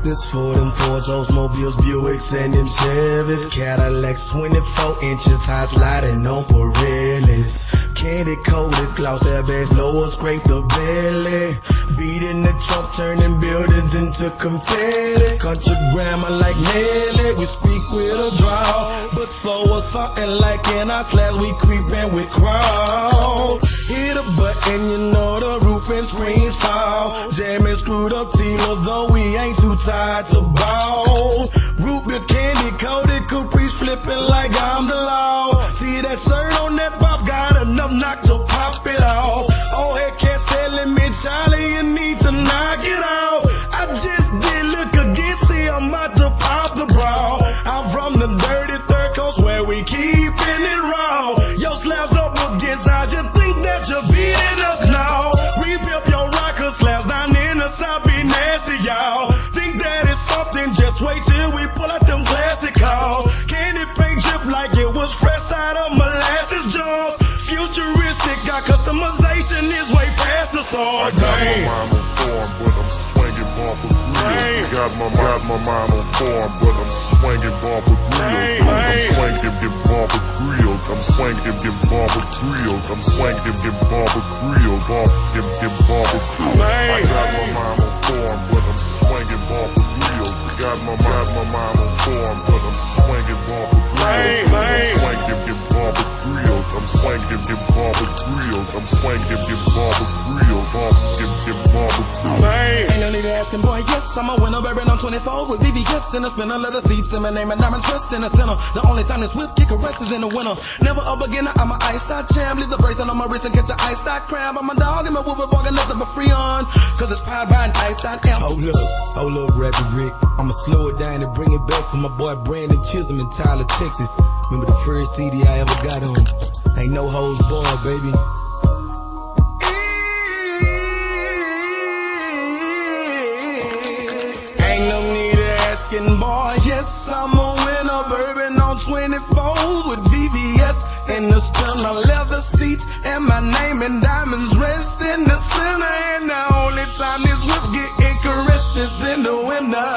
This for them Fords, Oldsmobiles, Buicks, and them Chevys. Cadillacs, 24 inches high, sliding on Pirellis. Candy coated gloss airbags, lower scrape the belly. Beat in the trunk, turning buildings into confetti. Country grammar like Nelly, we speak with a drawl, but slow or something like in our slabs, we creepin' with crawl. Hit a button, you know the roof and screens fall. Jamming screwed up Tila, though we ain't too tired to ball. Root beer candy coated Caprice flipping like I'm the law. See that shirt on that pop, got enough knock to pop it off. Oh, head cats telling me, Charlie, you need to knock it off. I just did look again, see I'm about to pop the bra. I'm from the dirty third coast where we keepin' it raw. Yo, slabs up against ours, you think that you're beating us now. Repimp your rocker slabs down in the south, be nasty, y'all. Think that it's something, just wait till we pull out them classic calls. Candy paint drip like it was fresh out of molasses jars. Futuristic, got customization is way past the stars. I got my mind on form, but I'm swinging bumper grills. Got my mind on form, but I'm swinging bumper grills. I'm swinging bumper grills. I'm swinging bumper grills. I'm swinging bumper grills. Bumper grills. I got my mind on form, but I'm swinging bumper grills. Got my mind on form, but I'm swinging bumper grills. I'm swinging bumper grills. I'm swinging bumper grills. I'm swinging bumper grills. Bumper grills. Ain't no need to asking, boy, yes, I'm a winner, baby, I'm 24 with VVS and a spinner, leather seats in my name and diamonds dressed in the center. The only time this whip kick a rest is in the winter. Never a beginner, I'm a iced-out champ. Leave the bracelet on my wrist and catch an iced-out crab. I'm a dog and my whooping bargain, nothing but free on, cause it's powered by an iced-out amp. Hold up, Rappy Rick, I'ma slow it down and bring it back for my boy Brandon Chisholm in Tyler, Texas. Remember the first CD I ever got on? Ain't no hoes boy, baby. Ain't no need of asking, boy, yes, I'm a winner. Bourbon on 24s with VVS and the spinner, leather seats, and my name and diamonds rest in the center. And the only time this whip get caressed is in the winter.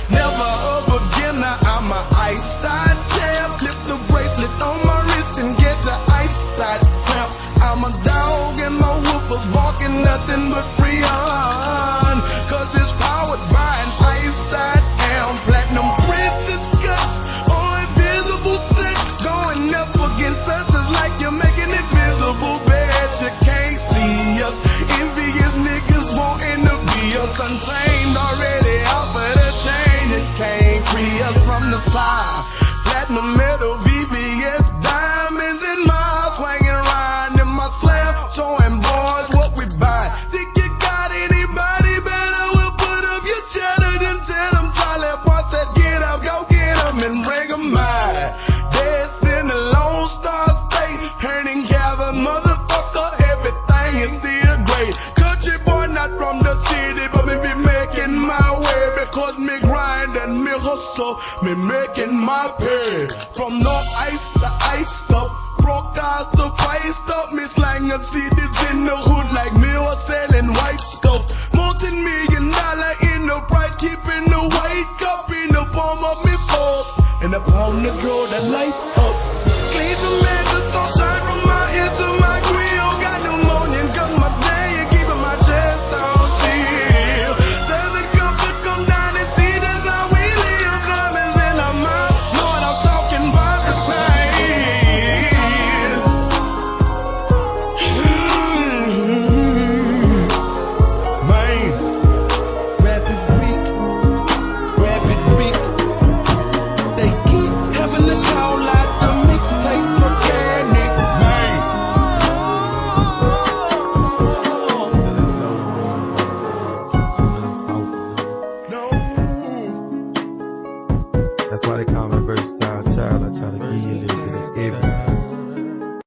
Never a beginner, I'm a iced-out champ. Flip the bracelet on my wrist and get your iced-out cramp. I'm a dog and my woofers barking nothing but free on, cause it's powered by an iced-out amp. Platinum princess cuts or invisible sex. Going up against us is like you're making it visible. Bet you can't see us. Envious niggas wanting to be us. Untamed already offered a chain. It can't free us from the side. Platinum metal VVS diamonds in my swinging around in my slab, showing boys what we buy. Think you got anybody better? We'll put up your cheddar, then tell them Charlie boy said get up, go get them and bring them by. Dead's in the Lone Star State, Herning Gavin, motherfucker, everything is still great. Country boy not from the city, but me be making my way because me grind and me hustle, me making my pay. From no ice to iced up, broke eyes to priced up, me slanging CDs in the hood like me or selling white stuff. Multi-million-dollar in the price, keeping the white cup in the form of me force, and upon the draw the light up. Clean the man to throw shine from my ear to my grill. Got pneumonia, got my day and keeping my chest on chill. Tell the comfort come down and see that's how we live. Diamonds in our mouth, know what I'm talking about the price. Man, Rapid Rick, they keep having the call like the mixtape mechanic. Man, no. That's why they call me versatile child. I try to give you a little bit of everything.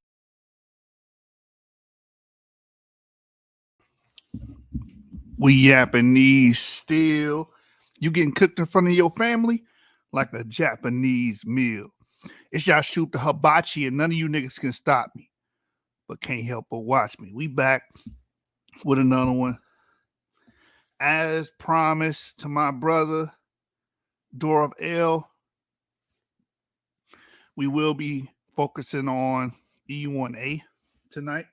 We Japanese still. You getting cooked in front of your family like a Japanese meal. It's y'all shoot the hibachi and none of you niggas can stop me. But can't help but watch me. We back with another one. As promised to my brother, Door of L, we will be focusing on E1A tonight.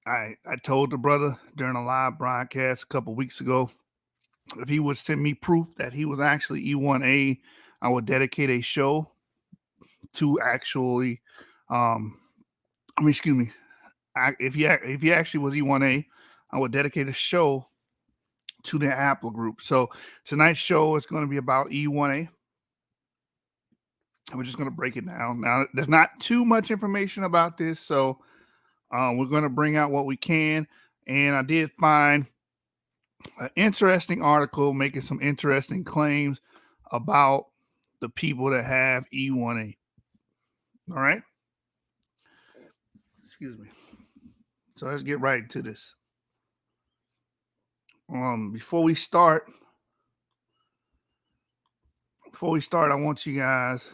I told the brother during a live broadcast a couple weeks ago, if he would send me proof that he was actually E1A, I would dedicate a show to actually, excuse me, if he actually was E1A, I would dedicate a show to the haplogroup. So tonight's show is going to be about E1A. We're just going to break it down. Now, there's not too much information about this, so we're going to bring out what we can. And I did find an interesting article making some interesting claims about the people that have E1A. All right. Excuse me. So let's get right into this. Before we start, I want you guys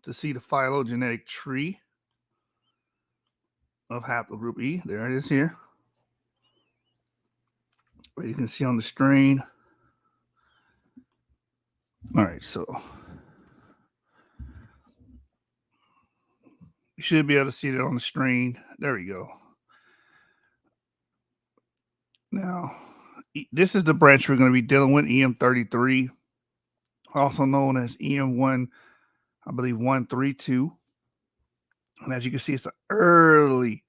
to see the phylogenetic tree of haplogroup E. There it is here. You can see on the screen. All right, so you should be able to see it on the screen. There we go. Now, this is the branch we're going to be dealing with, EM33, also known as EM1, I believe 132. And as you can see, it's an early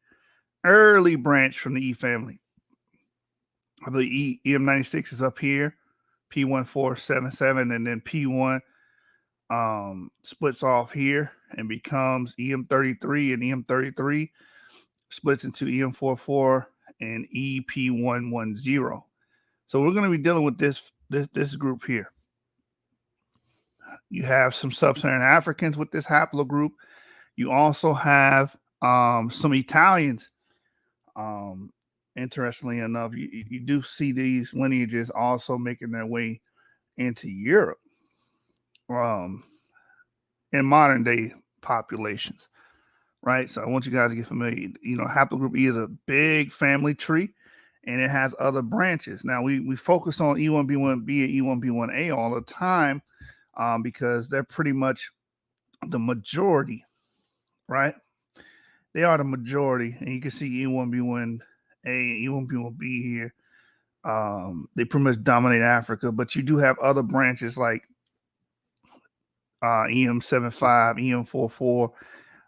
branch from the E family. I believe EM96 is up here, P1477, and then P1 splits off here and becomes EM33, and EM33 splits into EM44 and EP110. So we're going to be dealing with this group here. You have some sub-Saharan Africans with this haplogroup. You also have some Italians. Interestingly enough, you do see these lineages also making their way into Europe in modern day populations, right? So I want you guys to get familiar. You know, haplogroup E is a big family tree, and it has other branches. Now, we focus on E1B1B and E1B1A all the time because they're pretty much the majority, right? They are the majority, and you can see E1B1A and E1B1B here. They pretty much dominate Africa, but you do have other branches like EM75, EM44,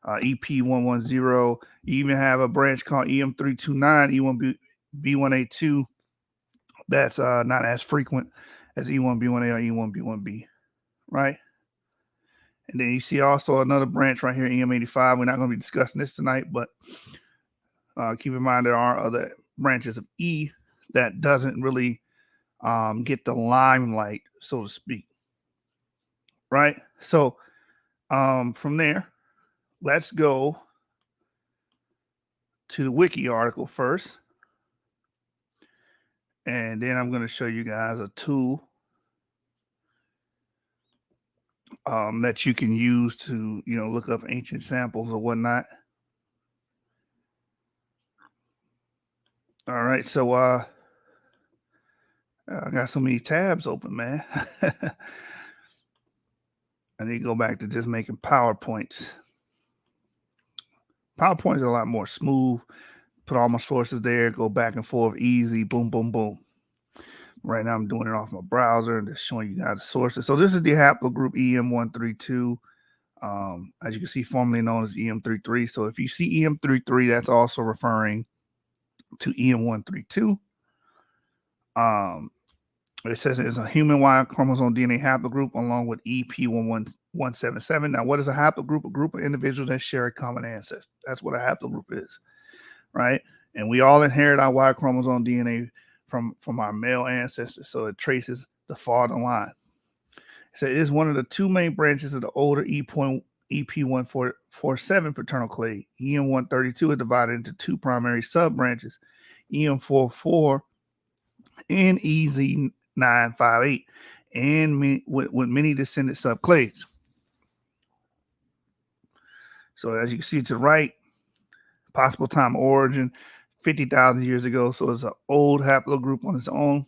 EP110. You even have a branch called EM329, E1B1A2. That's not as frequent as E1B1A or E1B1B, right? And then you see also another branch right here, EM85. We're not going to be discussing this tonight, but keep in mind there are other branches of E that doesn't really get the limelight, so to speak, right? So from there, let's go to the wiki article first. And then I'm going to show you guys a tool that you can use to, look up ancient samples or whatnot. All right, so I got so many tabs open, man. I need to go back to just making PowerPoints. PowerPoints are a lot more smooth. Put all my sources there, go back and forth easy, boom, boom, boom. Right now I'm doing it off my browser and just showing you guys the sources. So this is the haplogroup EM132. As you can see, formerly known as EM33. So if you see EM33, that's also referring to EM132. It says it's a human Y chromosome DNA haplogroup along with EP177. Now, what is a haplogroup? A group of individuals that share a common ancestor. That's what a haplogroup is, right? And we all inherit our Y chromosome DNA from our male ancestors, so it traces the father line. So it is one of the two main branches of the older EP147 paternal clade. EM132 is divided into two primary sub-branches, EM44 and EZ958, and with many descendant subclades. So as you can see to the right, possible time of origin, 50,000 years ago. So it's an old haplogroup on its own.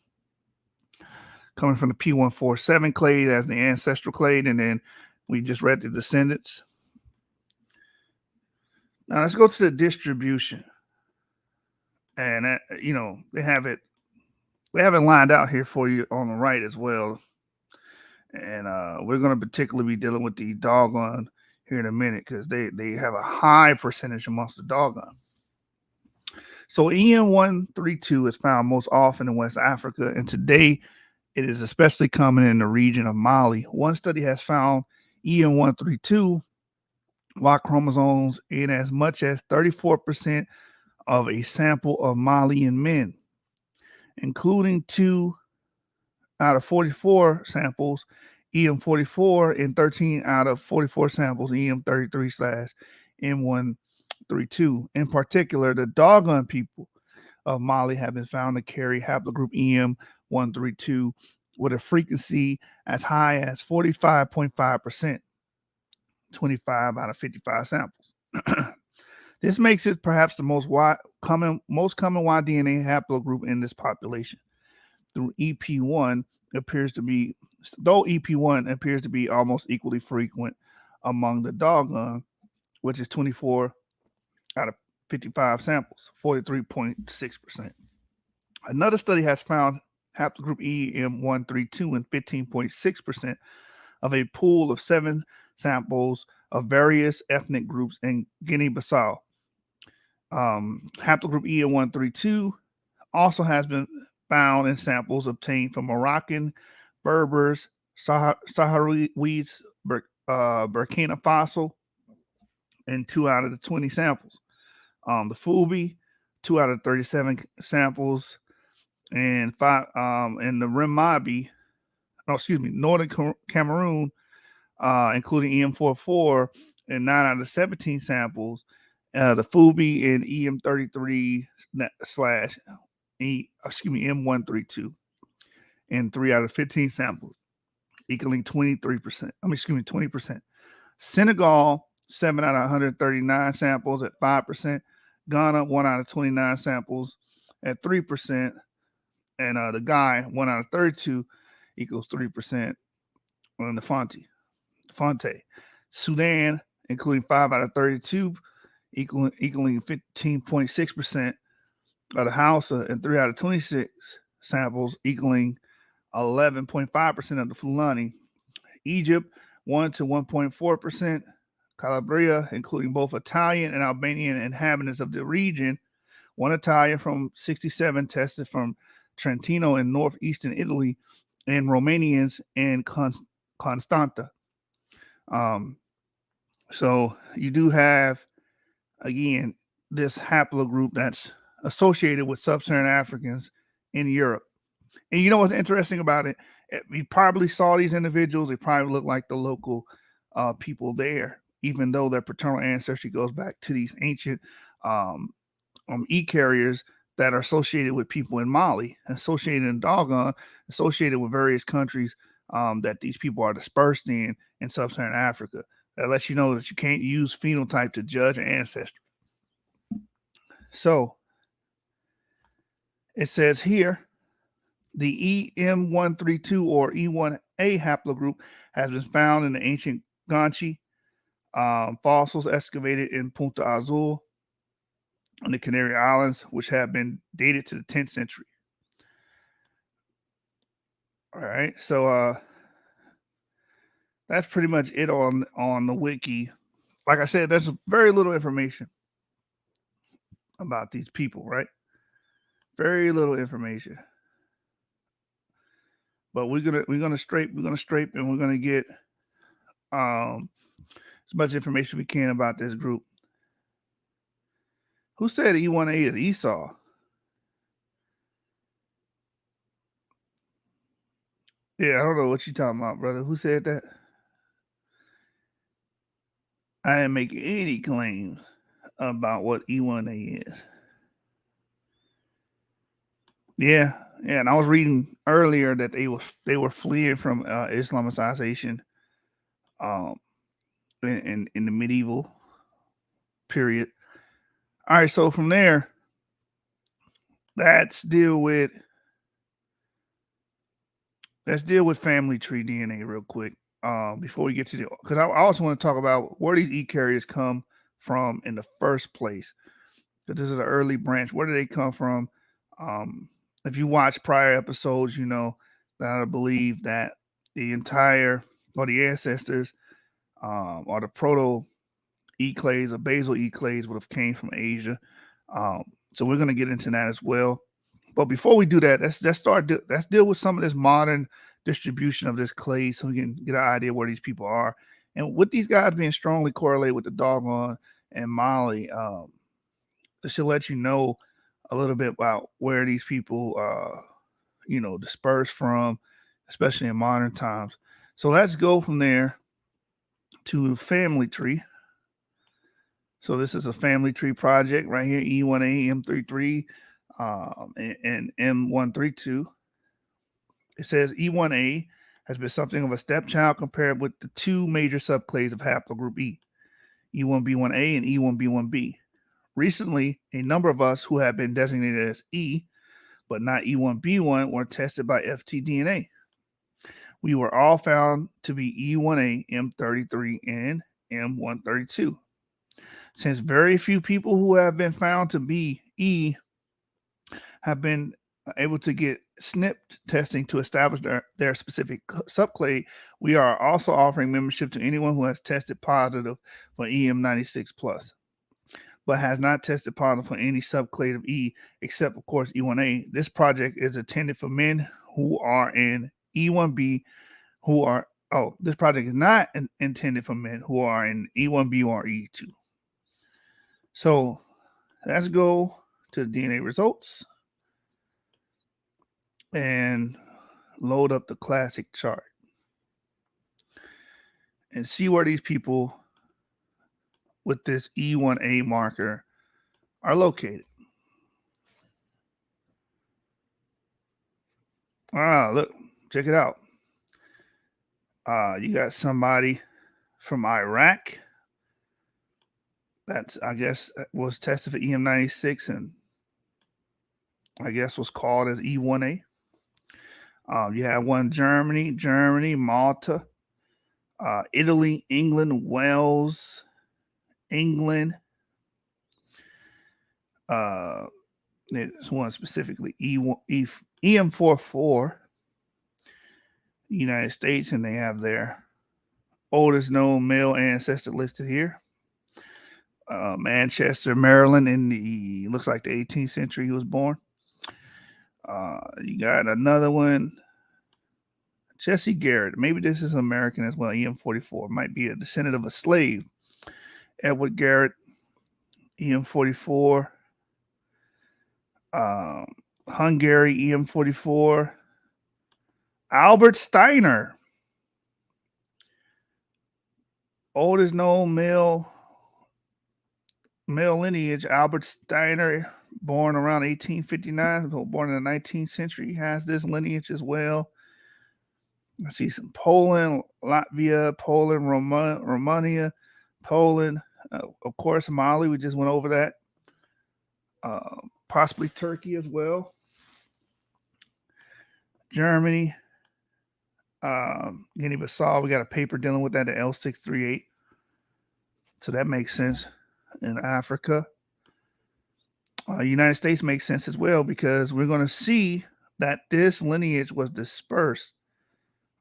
coming from the P147 clade as the ancestral clade, and then we just read the descendants. Now let's go to the distribution, and they have it lined out here for you on the right as well. And we're going to particularly be dealing with the doggone here in a minute because they have a high percentage amongst the doggone. So EM132 is found most often in West Africa, and today it is especially common in the region of Mali. One study has found EM132 Y chromosomes in as much as 34% of a sample of Malian men, including 2 out of 44 samples EM44 and 13 out of 44 samples EM33/M132. In particular, the Dogon people of Mali have been found to carry haplogroup EM132 with a frequency as high as 45.5%, 25 out of 55 samples. This makes it perhaps the most common Y-DNA haplogroup in this population. Though EP1 appears to be almost equally frequent among the Dogon, which is 24 out of 55 samples, 43.6%. Another study has found haplogroup EM132 in 15.6% of a pool of 7 samples of various ethnic groups in Guinea-Bissau. Haplogroup EM132 also has been found in samples obtained from Moroccan, Berbers, Sahrawis, Burkina Faso, in 2 out of the 20 samples. The Fulbe, 2 out of 37 samples, and 5 in the Rimabi, Northern Cameroon, including EM44 and 9 out of 17 samples. The Fulbe and EM33 M132 in 3 out of 15 samples, equaling 20%. Senegal, 7 out of 139 samples at 5%. Ghana, 1 out of 29 samples at 3%. And the Guy, 1 out of 32 equals 3% on the Fonte. Sudan, including 5 out of 32, equaling 15.6% of the Hausa, and 3 out of 26 samples, equaling 11.5% of the Fulani. Egypt, 1 to 1.4%. Calabria, including both Italian and Albanian inhabitants of the region. 1 Italian from 67 tested from Trentino in northeastern Italy, and Romanians in Constanta. So you do have, again, this haplogroup that's associated with sub-Saharan Africans in Europe. And you know what's interesting about it? We probably saw these individuals. They probably look like the local people there, even though their paternal ancestry goes back to these ancient E-carriers that are associated with people in Mali, associated in Dogon, associated with various countries that these people are dispersed in sub-Saharan Africa. That lets you know that you can't use phenotype to judge an ancestry. So it says here, the EM132 or E1A haplogroup has been found in the ancient Guanche fossils excavated in Punta Azul on the Canary Islands, which have been dated to the 10th century. All right, so that's pretty much it on the wiki. Like I said, there's very little information about these people, right? Very little information. But we're gonna scrape and we're gonna get as much information we can about this group. Who said E1A is Esau? Yeah, I don't know what you're talking about, brother. Who said that? I didn't make any claims about what E1A is. Yeah, and I was reading earlier that they were fleeing from Islamicization in the medieval period. All right, so from there, let's deal with let's deal with family tree DNA real quick. Before we get to because I also want to talk about where these E carriers come from in the first place. Because this is an early branch. Where do they come from? If you watch prior episodes, you know that I believe that the entire or the ancestors or the proto E clades or basal E clades would have came from Asia. So we're going to get into that as well. But before we do that, let's deal with some of this modern distribution of this clade so we can get an idea where these people are. And with these guys being strongly correlated with the doggone and Molly, it should let you know a little bit about where these people, disperse from, especially in modern times. So let's go from there to the family tree. So this is a family tree project right here, E1A, M33, and M132. It says E1A has been something of a stepchild compared with the two major subclades of haplogroup E, E1B1A and E1B1B. Recently, a number of us who have been designated as E, but not E1B1, were tested by ftDNA. We were all found to be E1A, M33, and M132. Since very few people who have been found to be E have been able to get SNP testing to establish their specific subclade, we are also offering membership to anyone who has tested positive for EM96 plus, but has not tested positive for any subclade of E except, of course, E1A. This project is intended for men who are in E1B this project is not intended for men who are in E1B or E2. So let's go to the DNA results and load up the classic chart and see where these people with this E1A marker are located. Look, check it out. You got somebody from Iraq that I guess was tested for EM96 and I guess was called as E1A. You have one Germany, Malta, Italy, England, Wales, England. There's one specifically EM44, United States, and they have their oldest known male ancestor listed here. Manchester, Maryland, looks like the 18th century he was born. You got another one, Jesse Garrett. Maybe this is American as well. EM44 might be a descendant of a slave. Edward Garrett, EM44. Hungary, EM44. Albert Steiner, oldest known male lineage. Albert Steiner, born around 1859, born in the 19th century, he has this lineage as well. I see some Poland, Latvia, Poland, Romania, Poland, of course, Mali. We just went over that. Possibly Turkey as well. Germany, Guinea-Bissau. We got a paper dealing with that, the L638. So that makes sense. In Africa, United States makes sense as well because we're going to see that this lineage was dispersed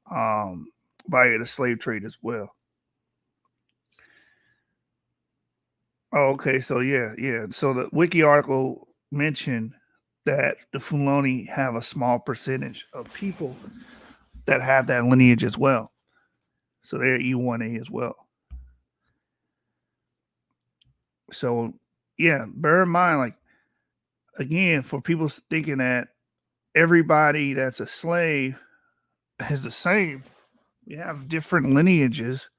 by the slave trade as well. Oh, okay, so yeah. So the wiki article mentioned that the Fulani have a small percentage of people that have that lineage as well. So they're E1A as well. So yeah, bear in mind, like, again, for people thinking that everybody that's a slave is the same, we have different lineages,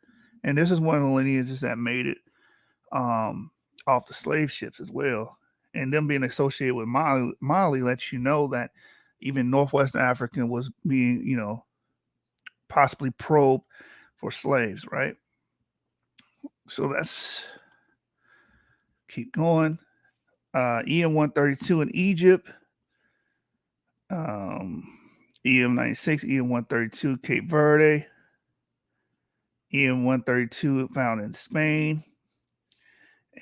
and this is one of the lineages that made it off the slave ships as well. And them being associated with Mali lets you know that even Northwest Africa was being, possibly probed for slaves, right? So that's, keep going. EM132 in Egypt. EM96, EM132, Cape Verde. EM132 found in Spain.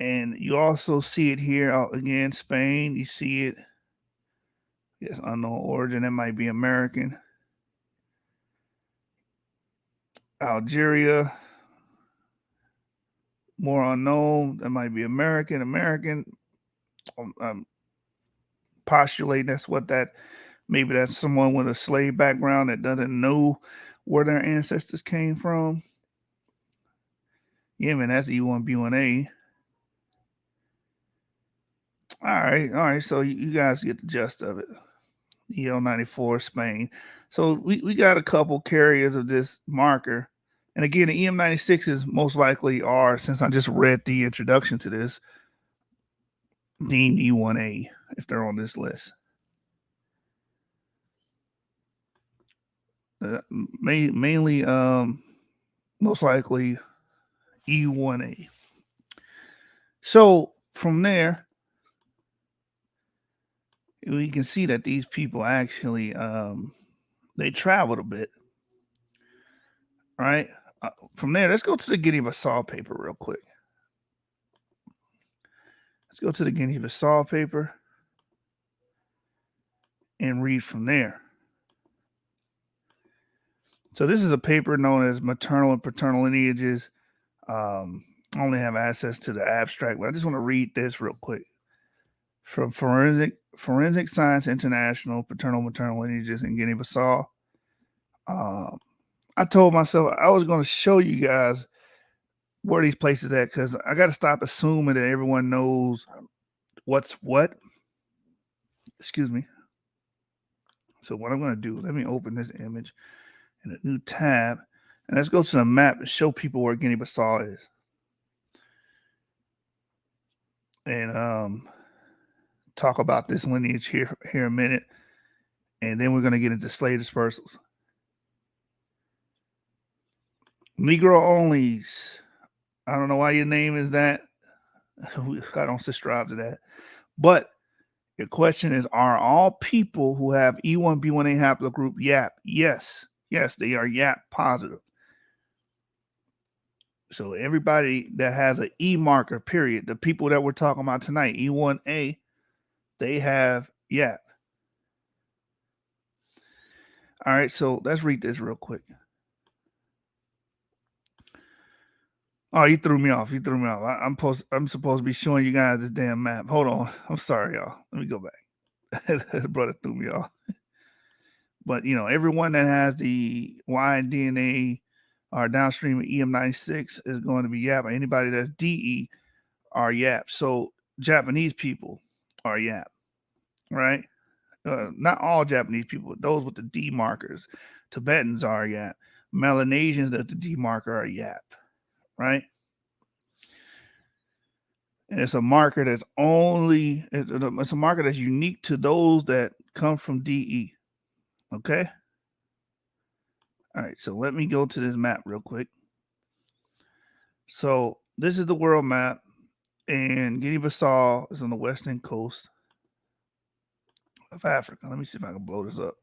And you also see it here again, Spain. You see it. Yes, unknown origin. That might be American. Algeria. More unknown. That might be American. Postulate that's what that. Maybe that's someone with a slave background that doesn't know where their ancestors came from. Yeah, man, that's E1B1A. All right. So you guys get the gist of it. EL94, Spain. So we got a couple carriers of this marker. And again, the EM96 is most likely are, since I just read the introduction to this, deemed E1A if they're on this list. Mainly, most likely E1A. So from there, we can see that these people actually they traveled a bit. All right. From there, let's go to the Guinea-Bissau paper real quick. Let's go to the Guinea-Bissau paper and read from there. So this is a paper known as Maternal and Paternal Lineages. I only have access to the abstract, but I just want to read this real quick. From Forensic Science International, Paternal and Maternal Lineages in Guinea-Bissau. I told myself I was going to show you guys where these places at, because I got to stop assuming that everyone knows what's what. Excuse me. So what I'm going to do, let me open this image in a new tab, and let's go to the map and show people where Guinea-Bissau is. And talk about this lineage here a minute, and then we're going to get into slave dispersals. Negro onlys. I don't know why your name is that. I don't subscribe to that. But your question is, are all people who have E1B1A haplogroup Yap? Yes. Yes, they are Yap positive. So everybody that has an E marker, period, the people that we're talking about tonight, E1A, they have Yap. All right, so let's read this real quick. Oh, you threw me off. I'm supposed to be showing you guys this damn map. Hold on. I'm sorry, y'all. Let me go back. Brother threw me off. But, everyone that has the Y DNA or downstream of EM96 is going to be Yap. Anybody that's DE are Yap. So Japanese people are Yap, right? Not all Japanese people, but those with the D markers. Tibetans are Yap. Melanesians that the D marker are Yap, right? And it's a marker that's it's a marker that's unique to those that come from DE. Okay. All right. So let me go to this map real quick. So this is the world map, and Guinea-Bissau is on the western coast of Africa. Let me see if I can blow this up.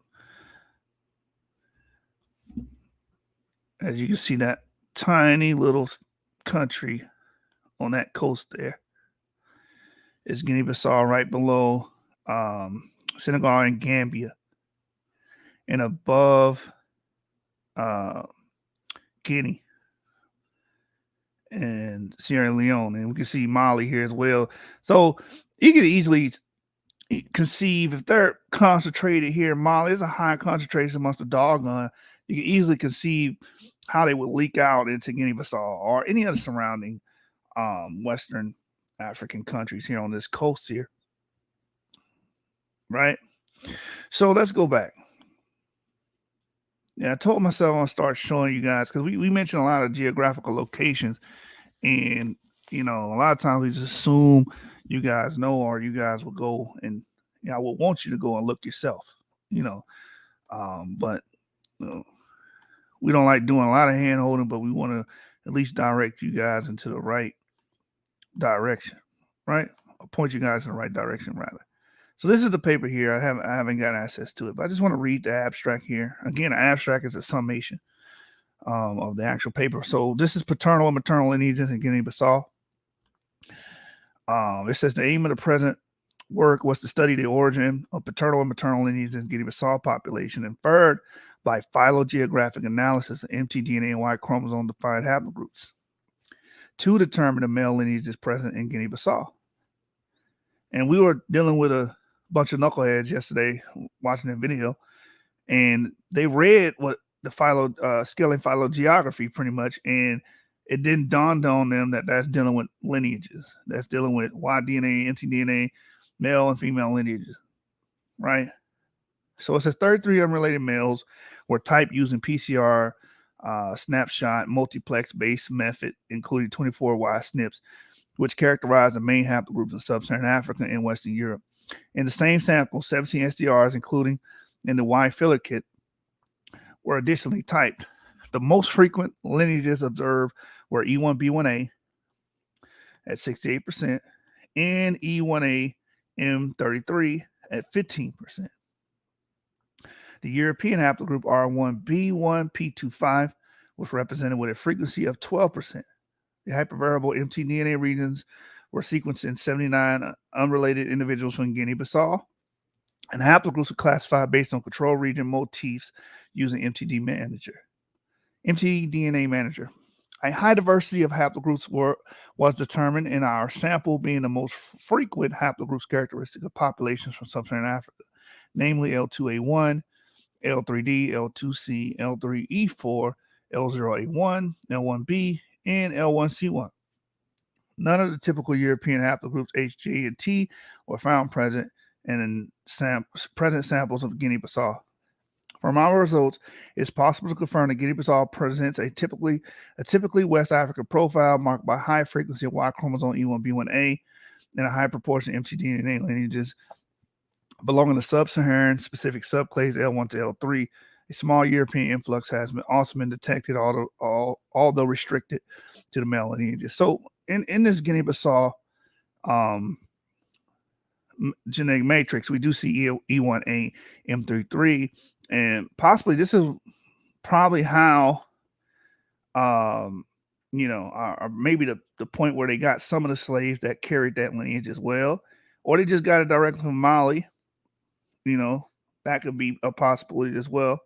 As you can see, that tiny little country on that coast there is Guinea-Bissau, right below Senegal and Gambia, and above Guinea and Sierra Leone, and we can see Mali here as well. So you can easily conceive, if they're concentrated here in Mali, there's a high concentration amongst the Dogon. You can easily conceive how they would leak out into Guinea-Bissau or any other surrounding Western African countries here on this coast here, right? So let's go back. Yeah, I told myself I'm going to start showing you guys, because we mentioned a lot of geographical locations, and, a lot of times we just assume you guys know, or you guys will go and, I will want you to go and look yourself, but we don't like doing a lot of hand holding, but we want to at least direct you guys into the right direction, right? Or point you guys in the right direction, rather. So this is the paper here. I haven't got access to it, but I just want to read the abstract here. Again, the abstract is a summation of the actual paper. So this is paternal and maternal lineages in Guinea-Bissau. It says the aim of the present work was to study the origin of paternal and maternal lineages in Guinea-Bissau population, inferred by phylogeographic analysis of mtDNA and Y chromosome-defined haplogroups, to determine the male lineages present in Guinea-Bissau. And we were dealing with a bunch of knuckleheads yesterday watching that video, and they read what the scaling phylogeography pretty much, and it didn't dawn on them that that's dealing with lineages. That's dealing with Y-DNA, mtDNA, male and female lineages, right? So it says 33 unrelated males were typed using PCR snapshot multiplex-based method, including 24 Y SNPs, which characterize the main haplogroups in sub-Saharan Africa and Western Europe. In the same sample, 17 SDRs, including in the Y filler kit, were additionally typed. The most frequent lineages observed were E1B1A at 68% and E1A M33 at 15%. The European haplogroup R1B1P25 was represented with a frequency of 12%. The hypervariable mtDNA regions were sequenced in 79 unrelated individuals from Guinea-Bissau, and haplogroups were classified based on control region motifs using mtDNA Manager. A high diversity of haplogroups was determined in our sample, being the most frequent haplogroups characteristic of populations from sub-Saharan Africa, namely L2A1, L3D, L2C, L3E4, L0A1, L1B, and L1C1. None of the typical European haplogroups H, J, and T were found present in present samples of Guinea-Bissau. From our results, it's possible to confirm that Guinea-Bissau presents a typically West African profile marked by high frequency of Y chromosome E1B1A and a high proportion of mtDNA lineages belonging to sub-Saharan specific subclades L1 to L3. A small European influx has also been detected, although restricted to the male lineages. So in this Guinea-Bissau genetic matrix, we do see E1A M33, and possibly this is probably how, or maybe the point where they got some of the slaves that carried that lineage as well, or they just got it directly from Mali. That could be a possibility as well.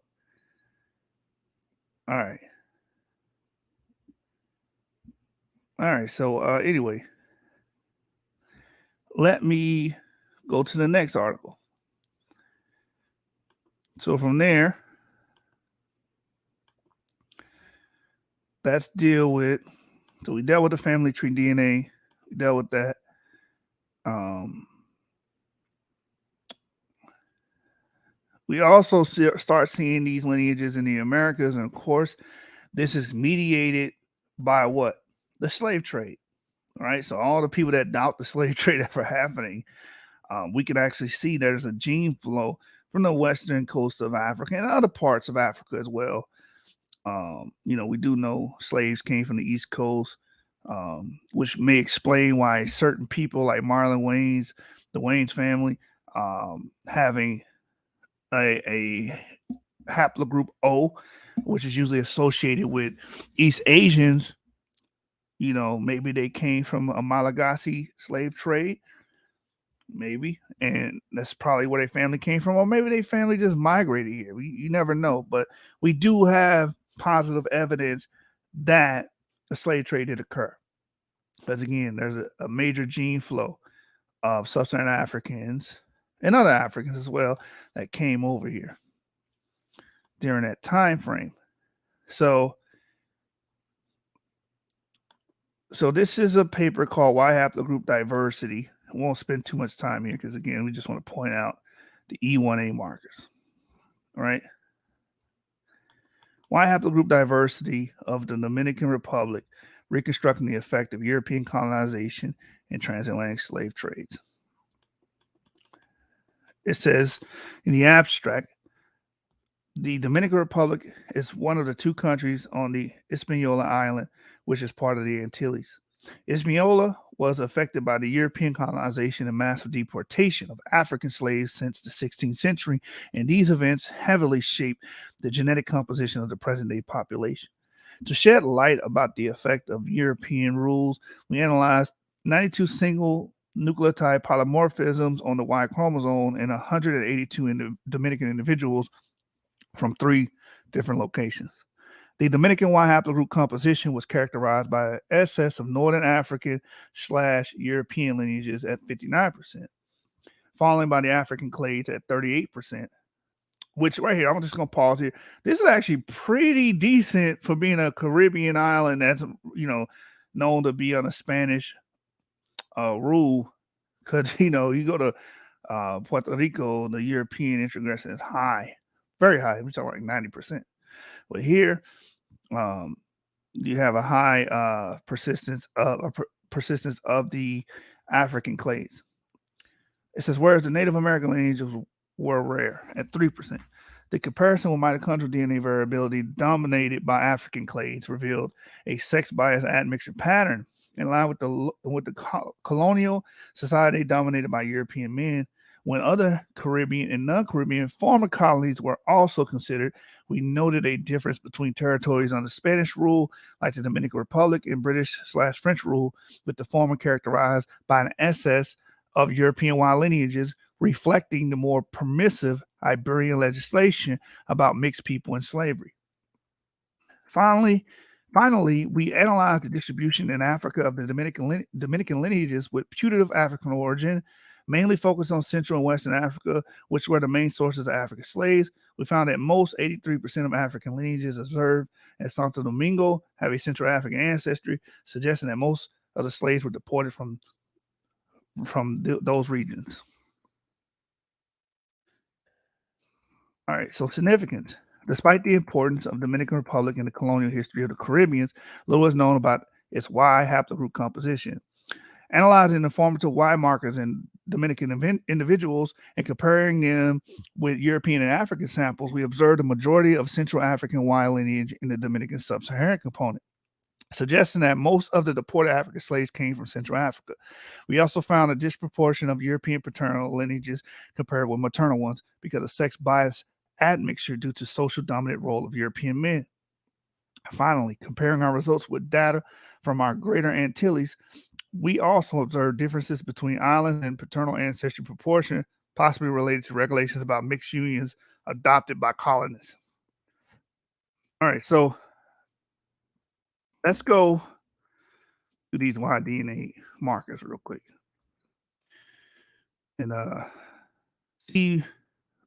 All right. So anyway, let me go to the next article. So from there, let's deal with. So we dealt with the family tree DNA. We dealt with that. We also start seeing these lineages in the Americas, and of course, this is mediated by what? The slave trade. All right. So all the people that doubt the slave trade ever happening, we can actually see there's a gene flow from the western coast of Africa and other parts of Africa as well. We do know slaves came from the East Coast, which may explain why certain people like Marlon Wayans, the Wayans family, having a haplogroup O, which is usually associated with East Asians. Maybe they came from a Malagasy slave trade, maybe, and that's probably where their family came from, or maybe their family just migrated here. You never know, but we do have positive evidence that the slave trade did occur, because again, there's a major gene flow of sub-Saharan Africans and other Africans as well that came over here during that time frame. So this is a paper called Y Haplogroup Diversity. I won't spend too much time here because, again, we just want to point out the E1A markers. All right. Y Haplogroup Diversity of the Dominican Republic, reconstructing the effect of European colonization and transatlantic slave trades. It says in the abstract, the Dominican Republic is one of the two countries on the Hispaniola Island, which is part of the Antilles. Hispaniola was affected by the European colonization and massive deportation of African slaves since the 16th century, and these events heavily shaped the genetic composition of the present day population. To shed light about the effect of European rules, we analyzed 92 single nucleotide polymorphisms on the Y chromosome and 182 Dominican individuals from 3 different locations. The Dominican Y haplogroup composition was characterized by an excess of Northern African / European lineages at 59%, followed by the African clades at 38%. Which right here, I'm just gonna pause here. This is actually pretty decent for being a Caribbean island that's known to be on a Spanish rule. Because you go to Puerto Rico, the European integration is high, very high. We're talking like 90%. But here, you have a high persistence of the African clades. It says, whereas the Native American lineages were rare at 3%. The comparison with mitochondrial DNA variability dominated by African clades revealed a sex-biased admixture pattern in line with the colonial society dominated by European men. When other Caribbean and non-Caribbean former colonies were also considered, we noted a difference between territories under Spanish rule, like the Dominican Republic, and British/French rule, with the former characterized by an excess of European Y lineages, reflecting the more permissive Iberian legislation about mixed people and slavery. Finally, we analyzed the distribution in Africa of the Dominican lineages with putative African origin, mainly focused on Central and Western Africa, which were the main sources of African slaves. We found that most 83% of African lineages observed at Santo Domingo have a Central African ancestry, suggesting that most of the slaves were deported from those regions. All right, so significance. Despite the importance of Dominican Republic in the colonial history of the Caribbeans, little is known about its Y haplogroup composition. Analyzing the formative Y markers in Dominican individuals and comparing them with European and African samples, we observed a majority of Central African Y lineage in the Dominican sub-Saharan component, suggesting that most of the deported African slaves came from Central Africa. We also found a disproportion of European paternal lineages compared with maternal ones because of sex bias admixture due to social dominant role of European men. Finally, comparing our results with data from our Greater Antilles, we also observed differences between islands and paternal ancestry proportion, possibly related to regulations about mixed unions adopted by colonists. All right, so let's go to these Y DNA markers real quick and see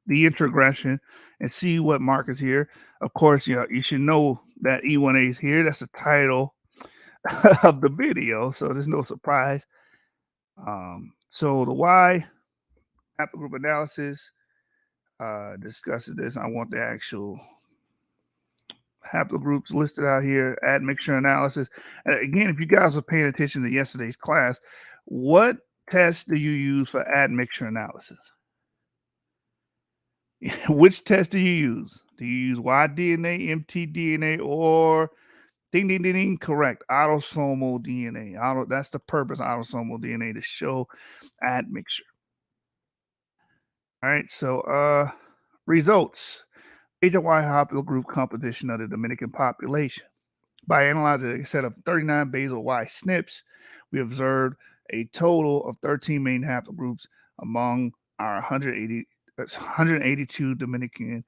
the introgression and see what markers here. Of course, you should know that E1A is here. That's the title of the video, so there's no surprise. So the Y haplogroup analysis discusses this. I want the actual haplogroups listed out here, admixture analysis. Again, if you guys are paying attention to yesterday's class, what test do you use for admixture analysis? Which test do you use? Do you use Y-DNA, mtDNA, or ding, ding, ding, ding, correct, autosomal DNA? That's the purpose of autosomal DNA, to show admixture. All right, so results. Major Y haplogroup composition of the Dominican population. By analyzing a set of 39 basal Y SNPs, we observed a total of 13 main haplogroups among our 182 Dominican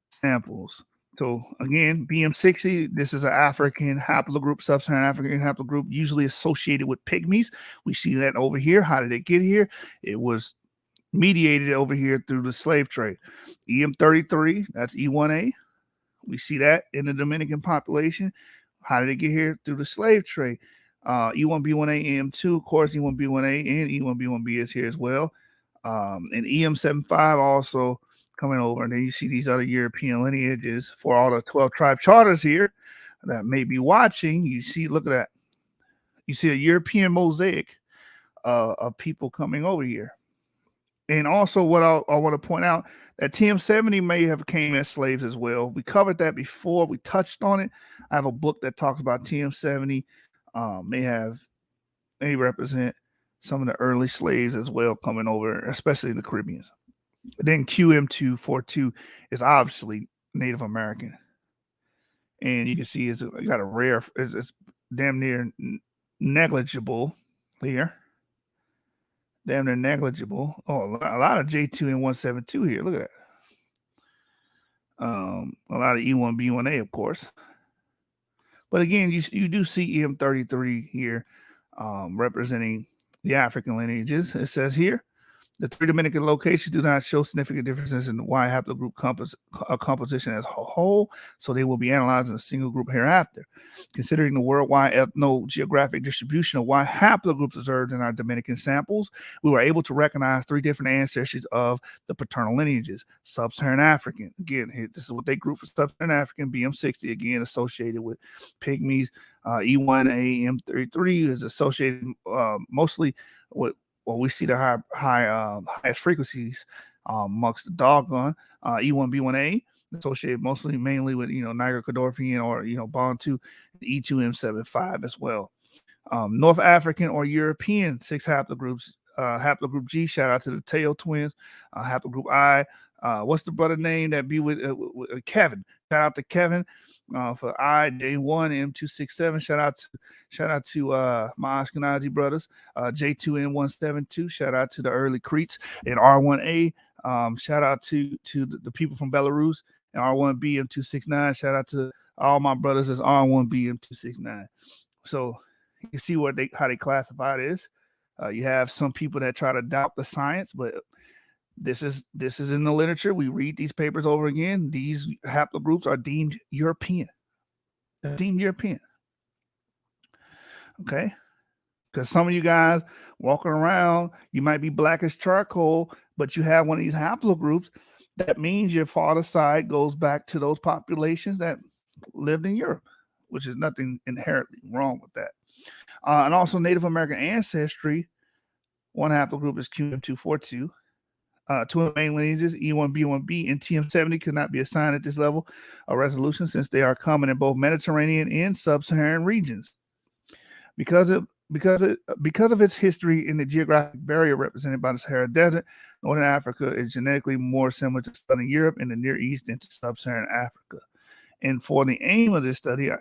samples. So again, BM60, this is an African haplogroup, sub-Saharan African haplogroup, usually associated with pygmies. We see that over here. How did it get here? It was mediated over here through the slave trade. EM33, that's E1A. We see that in the Dominican population. How did it get here? Through the slave trade. E1B1A, EM2, of course, E1B1A and E1B1B is here as well. And EM75 also coming over. And then you see these other European lineages for all the 12 tribe charters here that may be watching. You see, look at that. You see a European mosaic of people coming over here. And also what I want to point out, that TM70 may have came as slaves as well. We covered that before. We touched on it. I have a book that talks about TM70 may have they represent some of the early slaves as well coming over, especially in the Caribbean. Then QM242 is obviously Native American, and you can see it's got a rare, it's damn near negligible here. Damn near negligible. Oh, a lot of J2 and 172 here. Look at that. A lot of E1B1A, of course. But again, you do see EM33 here, representing the African lineages. It says here, the 3 Dominican locations do not show significant differences in the Y haplogroup composition as a whole, so they will be analyzed in a single group hereafter. Considering the worldwide ethno-geographic distribution of Y haplogroups observed in our Dominican samples, we were able to recognize 3 different ancestries of the paternal lineages. Sub-Saharan African, again, here, this is what they group for Sub-Saharan African, BM60, again, associated with Pygmies. E1A M33 is associated mostly with, well, we see the highest frequencies amongst the doggone E1B1A, associated mainly with Niger Cordoffian or Bantu, E2M75 as well. North African or European 6 haplogroups. Haplogroup G, shout out to the Tail twins. Haplogroup I, what's the brother name that be with Kevin? Shout out to Kevin. For J1 M267, shout out to my Ashkenazi brothers, J2N172, shout out to the early Cretes, and R1A, shout out to the people from Belarus, and R1B M269, shout out to all my brothers as R1B M269. So you can see how they classify this. You have some people that try to doubt the science, but this is in the literature. We read these papers over again. These haplogroups are deemed European. They're deemed European. Okay? Because some of you guys walking around, you might be black as charcoal, but you have one of these haplogroups. That means your father's side goes back to those populations that lived in Europe, which is nothing inherently wrong with that. And also Native American ancestry, one haplogroup is QM242. 2 of the main lineages, E1B1B and TM70, could not be assigned at this level of resolution since they are common in both Mediterranean and sub-Saharan regions. Because of its history in the geographic barrier represented by the Sahara Desert, Northern Africa is genetically more similar to Southern Europe and the Near East than to sub-Saharan Africa. And for the aim of this study,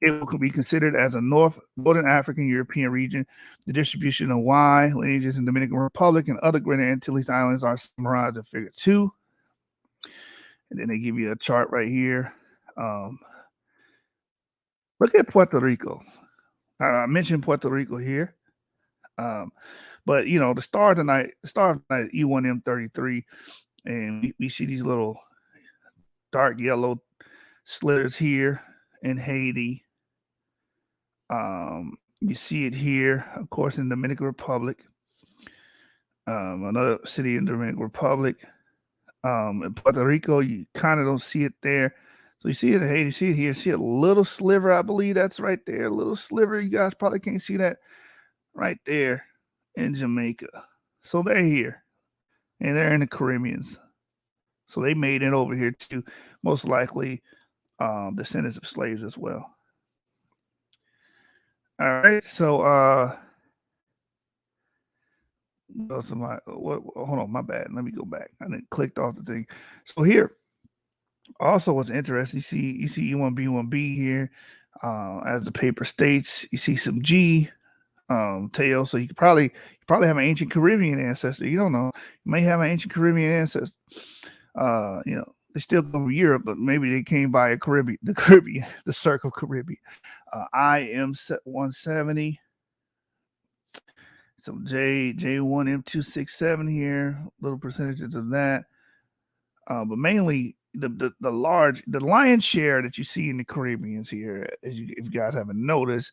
it could be considered as a Northern African European region. The distribution of Y lineages in Dominican Republic and other Greater Antilles Islands are summarized in Figure 2. And then they give you a chart right here. Look at Puerto Rico. I mentioned Puerto Rico here. But the star of the night E1M33, and we see these little dark yellow slithers here in Haiti. You see it here, of course, in the Dominican Republic. Another city in the Dominican Republic. In Puerto Rico, you kind of don't see it there. So you see it in Haiti, you see it here, see a little sliver, I believe that's right there. A little sliver. You guys probably can't see that right there in Jamaica. So they're here. And they're in the Caribbeans. So they made it over here too, most likely descendants of slaves as well. All right, so hold on, my bad. Let me go back. I didn't clicked off the thing. So here, also what's interesting, you see E1B1B here, as the paper states. You see some G tail, so you probably have an ancient Caribbean ancestor. You don't know. You may have an ancient Caribbean ancestor. They still come from Europe, but maybe they came by the Circle Caribbean. IM170. Some J1 M267 here, little percentages of that. But mainly the lion's share that you see in the Caribbeans here, if you guys haven't noticed,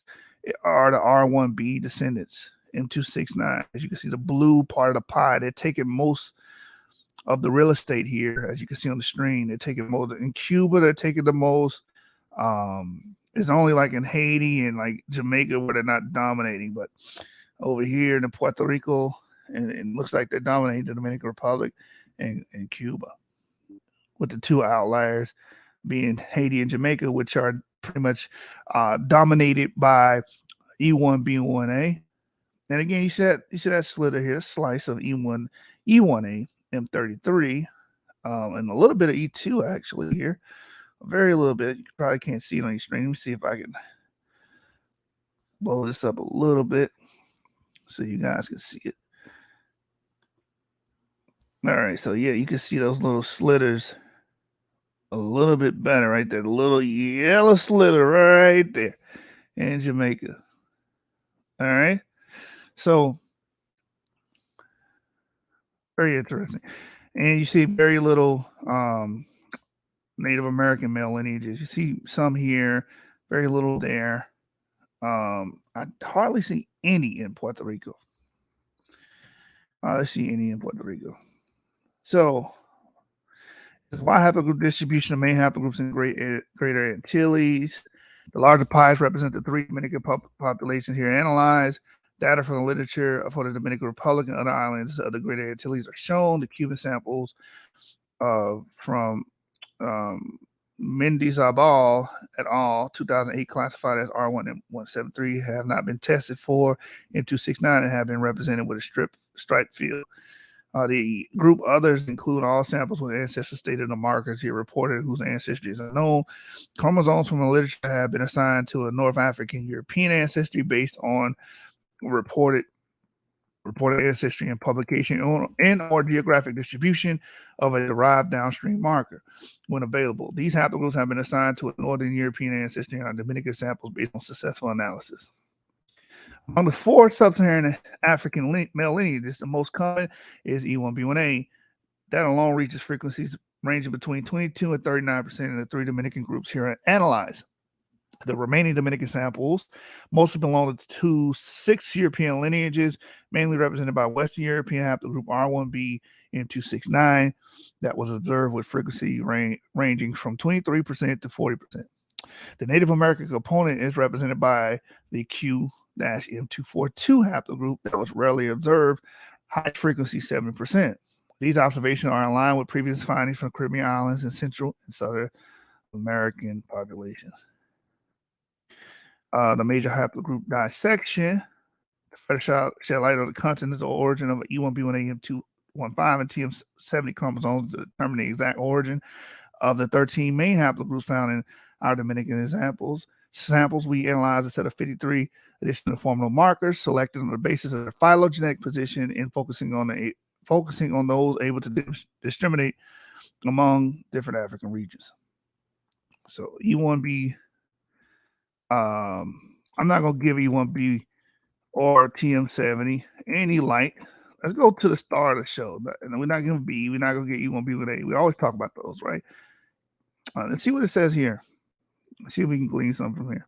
are the R1B descendants, M269. As you can see, the blue part of the pie, they're taking most of the real estate here, as you can see on the screen. They're taking most in Cuba. They're taking the most. It's only like in Haiti and like Jamaica where they're not dominating, but over here in Puerto Rico, and it looks like they're dominating the Dominican Republic and Cuba, with the 2 outliers being Haiti and Jamaica, which are pretty much dominated by E1B1A. And again, you see that slither here, slice of E1A M33, and a little bit of E2 actually here, very little bit. You probably can't see it on your screen. Let me see if I can blow this up a little bit so you guys can see it. All right, so yeah, you can see those little slitters a little bit better right there. The little yellow slitter right there in Jamaica. All right, so very interesting. And you see very little Native American male lineages. You see some here, very little there. I hardly see any in Puerto Rico. I see any in Puerto Rico. So, it's Y haplogroup distribution of main haplogroups in Greater Antilles. The larger pies represent the three Dominican populations here analyzed. Data from the literature for the Dominican Republic and other islands of the Greater Antilles are shown. The Cuban samples from Mendizabal et al. 2008 classified as R1M173 have not been tested for M269 and have been represented with a stripe field. The group others include all samples with ancestral stated in the markers here reported whose ancestry is unknown. Chromosomes from the literature have been assigned to a North African European ancestry based on reported ancestry and publication or geographic distribution of a derived downstream marker when available. These haplogroups have been assigned to a Northern European ancestry and are Dominican samples based on successful analysis. Among the four sub-Saharan African male lineages, the most common is E1B1A. That alone reaches frequencies ranging between 22 and 39% in the three Dominican groups here analyzed. The remaining Dominican samples mostly belong to 6 European lineages, mainly represented by Western European haplogroup R1b M269, that was observed with frequency ranging from 23% to 40%. The Native American component is represented by the Q-M242 haplogroup that was rarely observed, high frequency 7%. These observations are in line with previous findings from Caribbean islands and Central and Southern American populations. The major haplogroup dissection shed light on the continents or origin of E1B1A M215 and TM70 chromosomes to determine the exact origin of the 13 main haplogroups found in our Dominican samples. We analyzed a set of 53 additional formal markers selected on the basis of their phylogenetic position and focusing on those able to discriminate among different African regions. So E1B, I'm not going to give E1B or TM70 any light. Let's go to the star of the show. And we're not going to B. We're not going to get E1B with A. We always talk about those, right? Let's see what it says here. Let's see if we can glean something from here.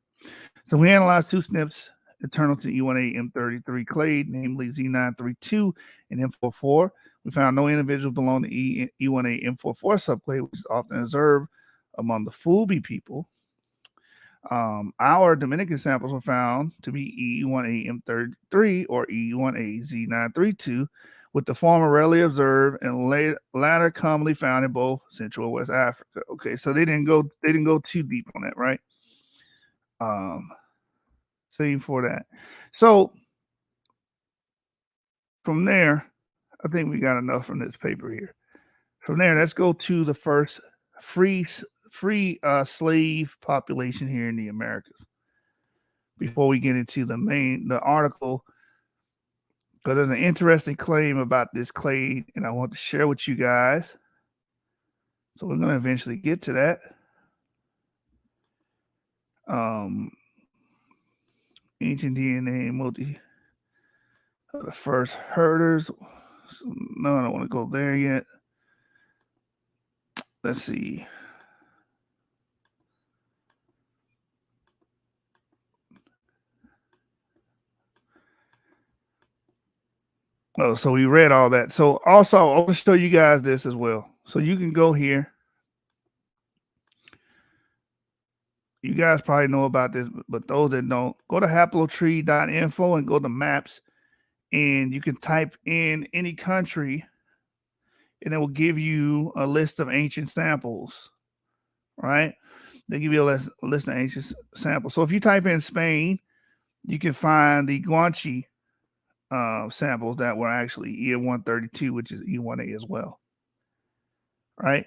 So we analyzed 2 SNPs internal to E1A M33 clade, namely Z932 and M44. We found no individual belong to E1A M44 subclade, which is often observed among the Fulbe people. Our Dominican samples were found to be E1A M33 or E1A Z932, with the former rarely observed and latter commonly found in both Central and West Africa. Okay, so they didn't go too deep on that, right? Same for that. So from there, I think we got enough from this paper here. From there, let's go to the first free slave population here in the Americas. Before we get into the article, because there's an interesting claim about this clade, and I want to share with you guys. So we're going to eventually get to that. Ancient DNA the first herders. So, no, I don't want to go there yet. Let's see. Oh, so we read all that. So also, I want to show you guys this as well. So you can go here. You guys probably know about this, but those that don't, go to haplotree.info and go to maps, and you can type in any country, and it will give you a list of ancient samples, right? They give you a list of ancient samples. So if you type in Spain, you can find the Guanche samples that were actually E132, which is E1A as well. Right?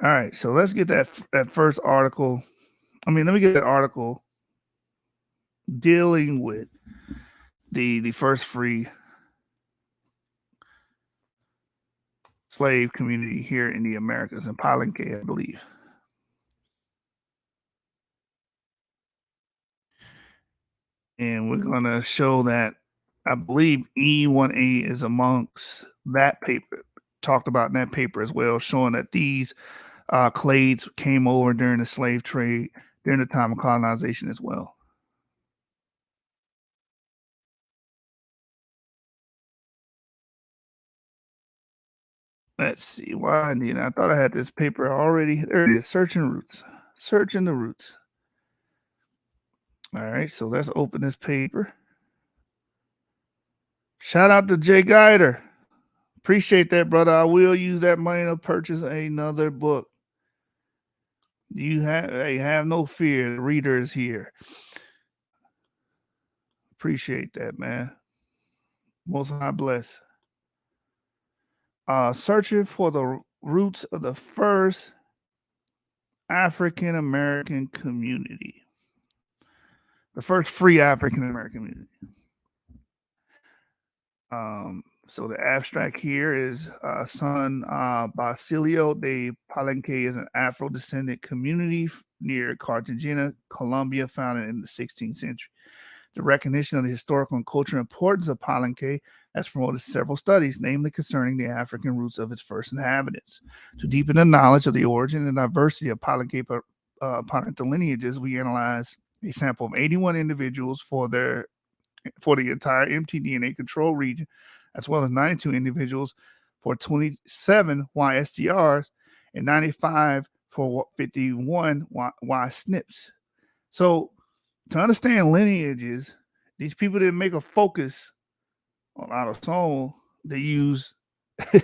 All right, so let's get that first article. Let me get that article dealing with the first free slave community here in the Americas, in Palenque, I believe. And we're going to show that I believe E1A is amongst that paper, talked about in that paper as well, showing that these clades came over during the slave trade, during the time of colonization as well. Let's see why I need it. I thought I had this paper already. There it is. Searching roots. Searching the roots. All right, so let's open this paper. Shout out to Jay Guider. Appreciate that, brother. I will use that money to purchase another book. You have no fear. The reader is here. Appreciate that, man. Most High bless. Searching for the roots of the first African American community. The first free African American community. So the abstract here is San Basilio de Palenque is an Afro-descendant community near Cartagena, Colombia, founded in the 16th century. The recognition of the historical and cultural importance of Palenque has promoted several studies, namely concerning the African roots of its first inhabitants. To deepen the knowledge of the origin and diversity of Palenque parental lineages, we analyzed a sample of 81 individuals for the entire mtDNA control region, as well as 92 individuals for 27 YSTRs and 95 for 51 Y SNPs. So to understand lineages, these people didn't make a focus on autosomal. They use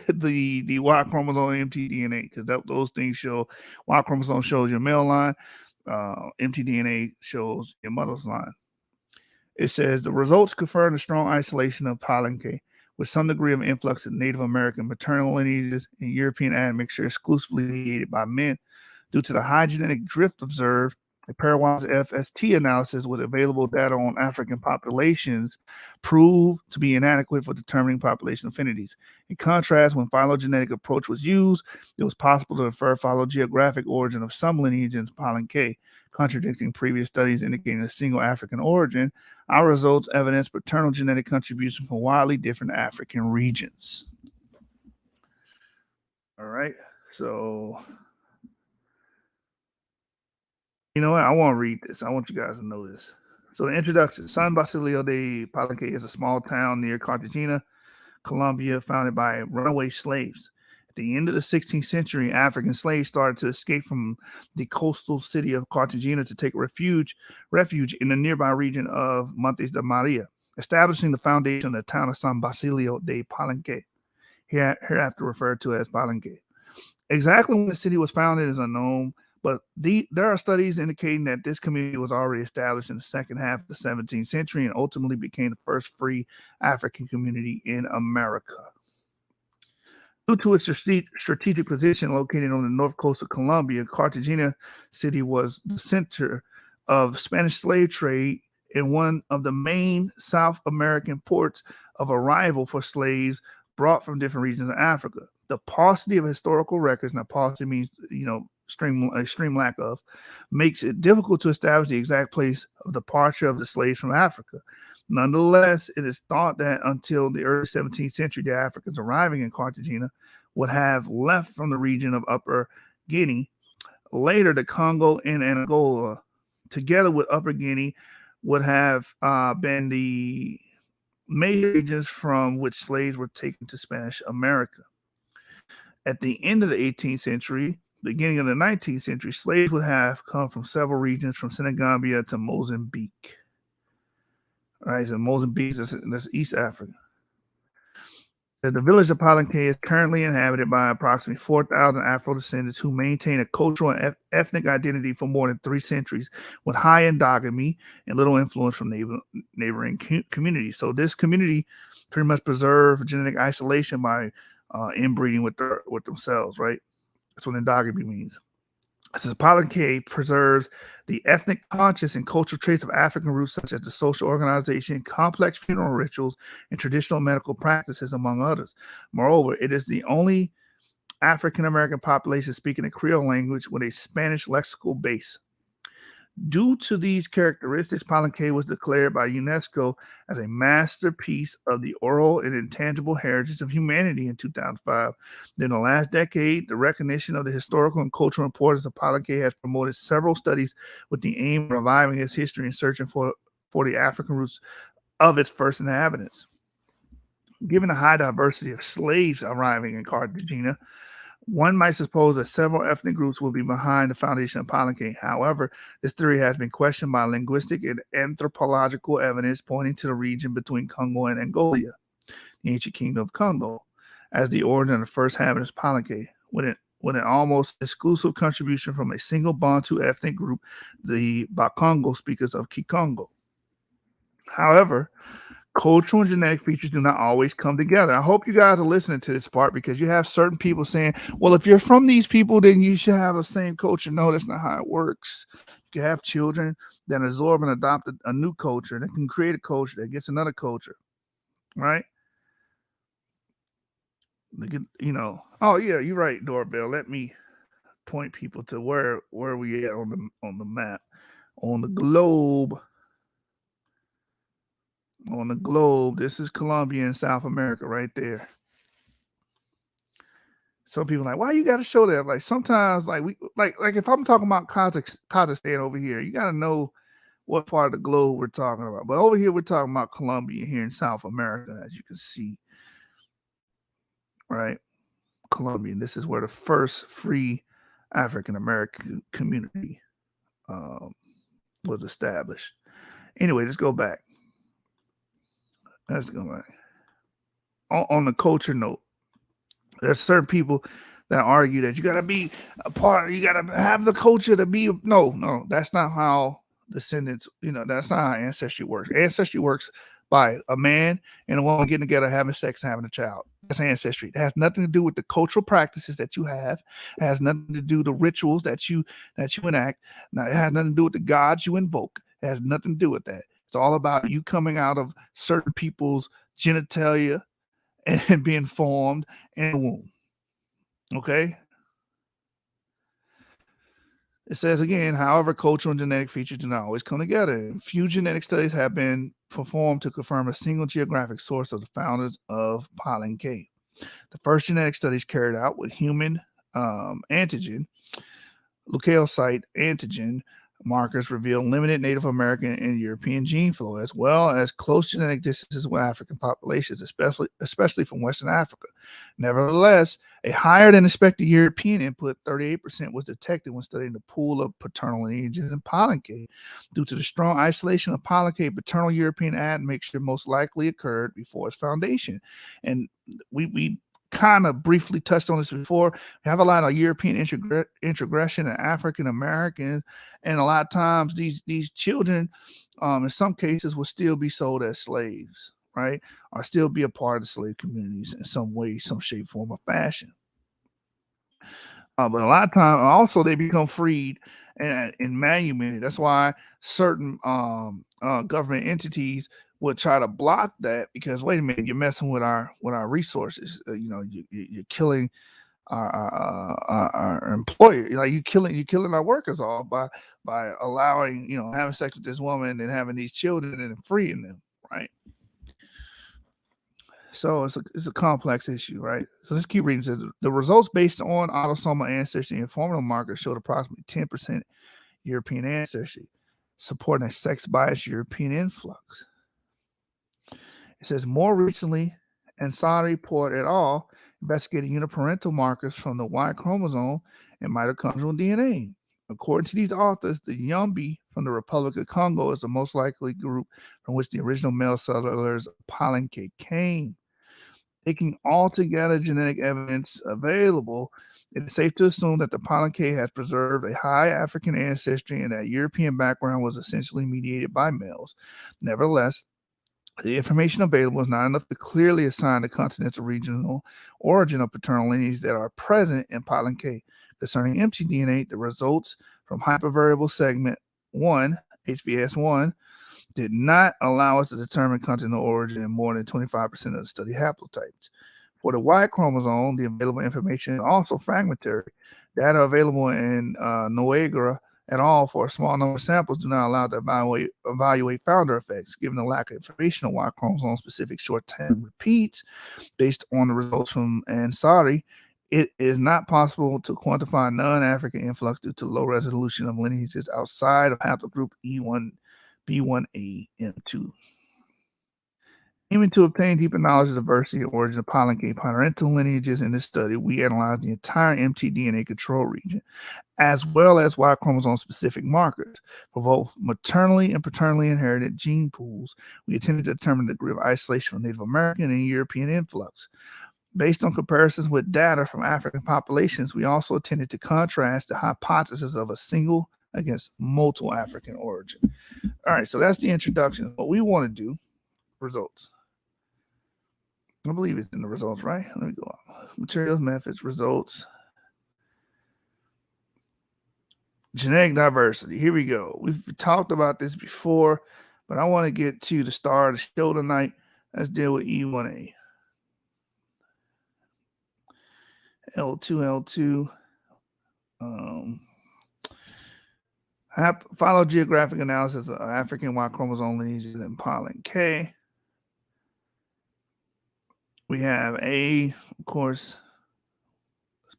the Y chromosome mtDNA, because those things show Y chromosome shows your male line, mtDNA shows your mother's line. It says the results confirm the strong isolation of Palenque, with some degree of influx of Native American maternal lineages and European admixture exclusively mediated by men. Due to the high genetic drift observed, a pairwise FST analysis with available data on African populations proved to be inadequate for determining population affinities. In contrast, when phylogenetic approach was used, it was possible to infer phylogeographic origin of some lineage in Palenque, contradicting previous studies indicating a single African origin. Our results evidence paternal genetic contribution from widely different African regions. All right, so you know what? I want to read this. I want you guys to know this. So the introduction: San Basilio de Palenque is a small town near Cartagena, Colombia, founded by runaway slaves. At the end of the 16th century, African slaves started to escape from the coastal city of Cartagena to take refuge in the nearby region of Montes de Maria, establishing the foundation of the town of San Basilio de Palenque, hereafter referred to as Palenque. Exactly when the city was founded is unknown, but there are studies indicating that this community was already established in the second half of the 17th century and ultimately became the first free African community in America. Due to its strategic position located on the north coast of Colombia, Cartagena City was the center of Spanish slave trade and one of the main South American ports of arrival for slaves brought from different regions of Africa. The paucity of historical records, now paucity means, extreme lack of, makes it difficult to establish the exact place of departure of the slaves from Africa. Nonetheless, it is thought that until the early 17th century, the Africans arriving in Cartagena would have left from the region of Upper Guinea. Later, the Congo and Angola, together with Upper Guinea, would have been the major regions from which slaves were taken to Spanish America. At the end of the 18th century, beginning of the 19th century, slaves would have come from several regions, from Senegambia to Mozambique. All right, so Mozambique, that's East Africa. The village of Palenque is currently inhabited by approximately 4,000 Afro descendants who maintain a cultural and ethnic identity for more than 3 centuries, with high endogamy and little influence from neighboring communities. So this community pretty much preserve genetic isolation by inbreeding with themselves, right? That's what endogamy means. It says Palenque preserves the ethnic conscious and cultural traits of African roots, such as the social organization, complex funeral rituals, and traditional medical practices, among others. Moreover, it is the only African American population speaking a Creole language with a Spanish lexical base. Due to these characteristics, Palenque was declared by UNESCO as a masterpiece of the oral and intangible heritage of humanity in 2005. In the last decade, the recognition of the historical and cultural importance of Palenque has promoted several studies with the aim of reviving its history and searching for the African roots of its first inhabitants. Given the high diversity of slaves arriving in Cartagena, one might suppose that several ethnic groups will be behind the foundation of Palenque. However, this theory has been questioned by linguistic and anthropological evidence pointing to the region between Congo and Angola, the ancient kingdom of Congo, as the origin of the first inhabitants of Palenque, with an almost exclusive contribution from a single Bantu ethnic group, the Bakongo speakers of Kikongo. However, cultural and genetic features do not always come together. I hope you guys are listening to this part, because you have certain people saying, well, if you're from these people, then you should have the same culture. No, that's not how it works. You can have children that absorb and adopt a new culture, that can create a culture that gets another culture, right? Oh yeah, you're right, Doorbell. Let me point people to where we at on the map, on the globe. On the globe, this is Colombia and South America right there. Some people are like, why you got to show that? Like sometimes, like if I'm talking about Kazakhstan over here, you got to know what part of the globe we're talking about. But over here, we're talking about Colombia here in South America, as you can see, right? Colombia. This is where the first free African American community was established. Anyway, let's go back. Let's go back. On the culture note, there's certain people that argue that you got to be a part, you got to have the culture to be. No, that's not how descendants, that's not how ancestry works. Ancestry works by a man and a woman getting together, having sex, and having a child. That's ancestry. It has nothing to do with the cultural practices that you have. It has nothing to do with the rituals that you enact. Now, it has nothing to do with the gods you invoke. It has nothing to do with that. It's all about you coming out of certain people's genitalia and being formed in the womb. Okay? It says again, however, cultural and genetic features do not always come together. Few genetic studies have been performed to confirm a single geographic source of the founders of Palenque. The first genetic studies carried out with human antigen, leukocyte antigen markers reveal limited Native American and European gene flow, as well as close genetic distances with African populations, especially from Western Africa. Nevertheless, a higher than expected European input, 38%, was detected when studying the pool of paternal lineages in Palenque. Due to the strong isolation of Palenque, paternal European admixture most likely occurred before its foundation. And we kind of briefly touched on this before. We have a lot of European introgression and African American, and a lot of times these children, in some cases, will still be sold as slaves, right, or still be a part of the slave communities in some way, some shape, form, or fashion. But a lot of times, also they become freed and manumitted. That's why certain government entities would try to block that, because wait a minute, you're messing with our resources. You're killing our employer. Like you're killing our workers off by allowing, having sex with this woman and having these children and freeing them, right? So it's a complex issue, right? So let's keep reading. It says, the results based on autosomal ancestry and informative markers showed approximately 10% European ancestry, supporting a sex-biased European influx. It says more recently, Ansari Port et al. Investigated uniparental markers from the Y chromosome and mitochondrial DNA. According to these authors, the Yumbi from the Republic of Congo is the most likely group from which the original male settlers of Palenque came. Taking all together genetic evidence available, it is safe to assume that the Palenque has preserved a high African ancestry and that European background was essentially mediated by males. Nevertheless, the information available is not enough to clearly assign the continental regional origin of paternal lineages that are present in Palenque. Concerning mtDNA, the results from hypervariable segment 1, HVS1, did not allow us to determine continental origin in more than 25% of the study haplotypes. For the Y chromosome, the available information is also fragmentary. Data available in Noegra et al. For a small number of samples do not allow to evaluate founder effects, given the lack of information on Y chromosome-specific short-term repeats based on the results from Ansari. It is not possible to quantify non-African influx due to low resolution of lineages outside of haplogroup E1, B1A, M2. Aiming to obtain deeper knowledge of the diversity and origin of Palenque parental lineages in this study, we analyzed the entire mtDNA control region, as well as Y chromosome-specific markers for both maternally and paternally inherited gene pools. We intended to determine the degree of isolation from Native American and European influx. Based on comparisons with data from African populations, we also intended to contrast the hypothesis of a single against multiple African origin. All right, so that's the introduction. What we want to do, results. I believe it's in the results, right? Let me go up. Materials, methods, results. Genetic diversity. Here we go. We've talked about this before, but I want to get to the star of the show tonight. Let's deal with E1A. L2. Phylogeographic analysis of African Y chromosome lineages in Palenque. We have A, of course,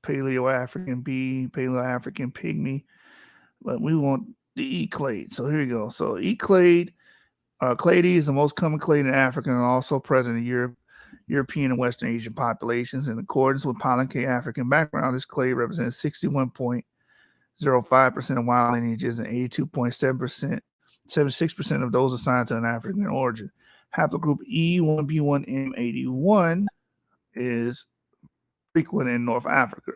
Paleo-African, B, Paleo-African pygmy, but we want the E clade. So here you go. So E clade, clade E is the most common clade in Africa and also present in European and Western Asian populations. In accordance with Palenque African background, this clade represents 61.05% of wild lineages and 82.7%, 76% of those assigned to an African origin. Haplogroup E1B1M81 is frequent in North Africa,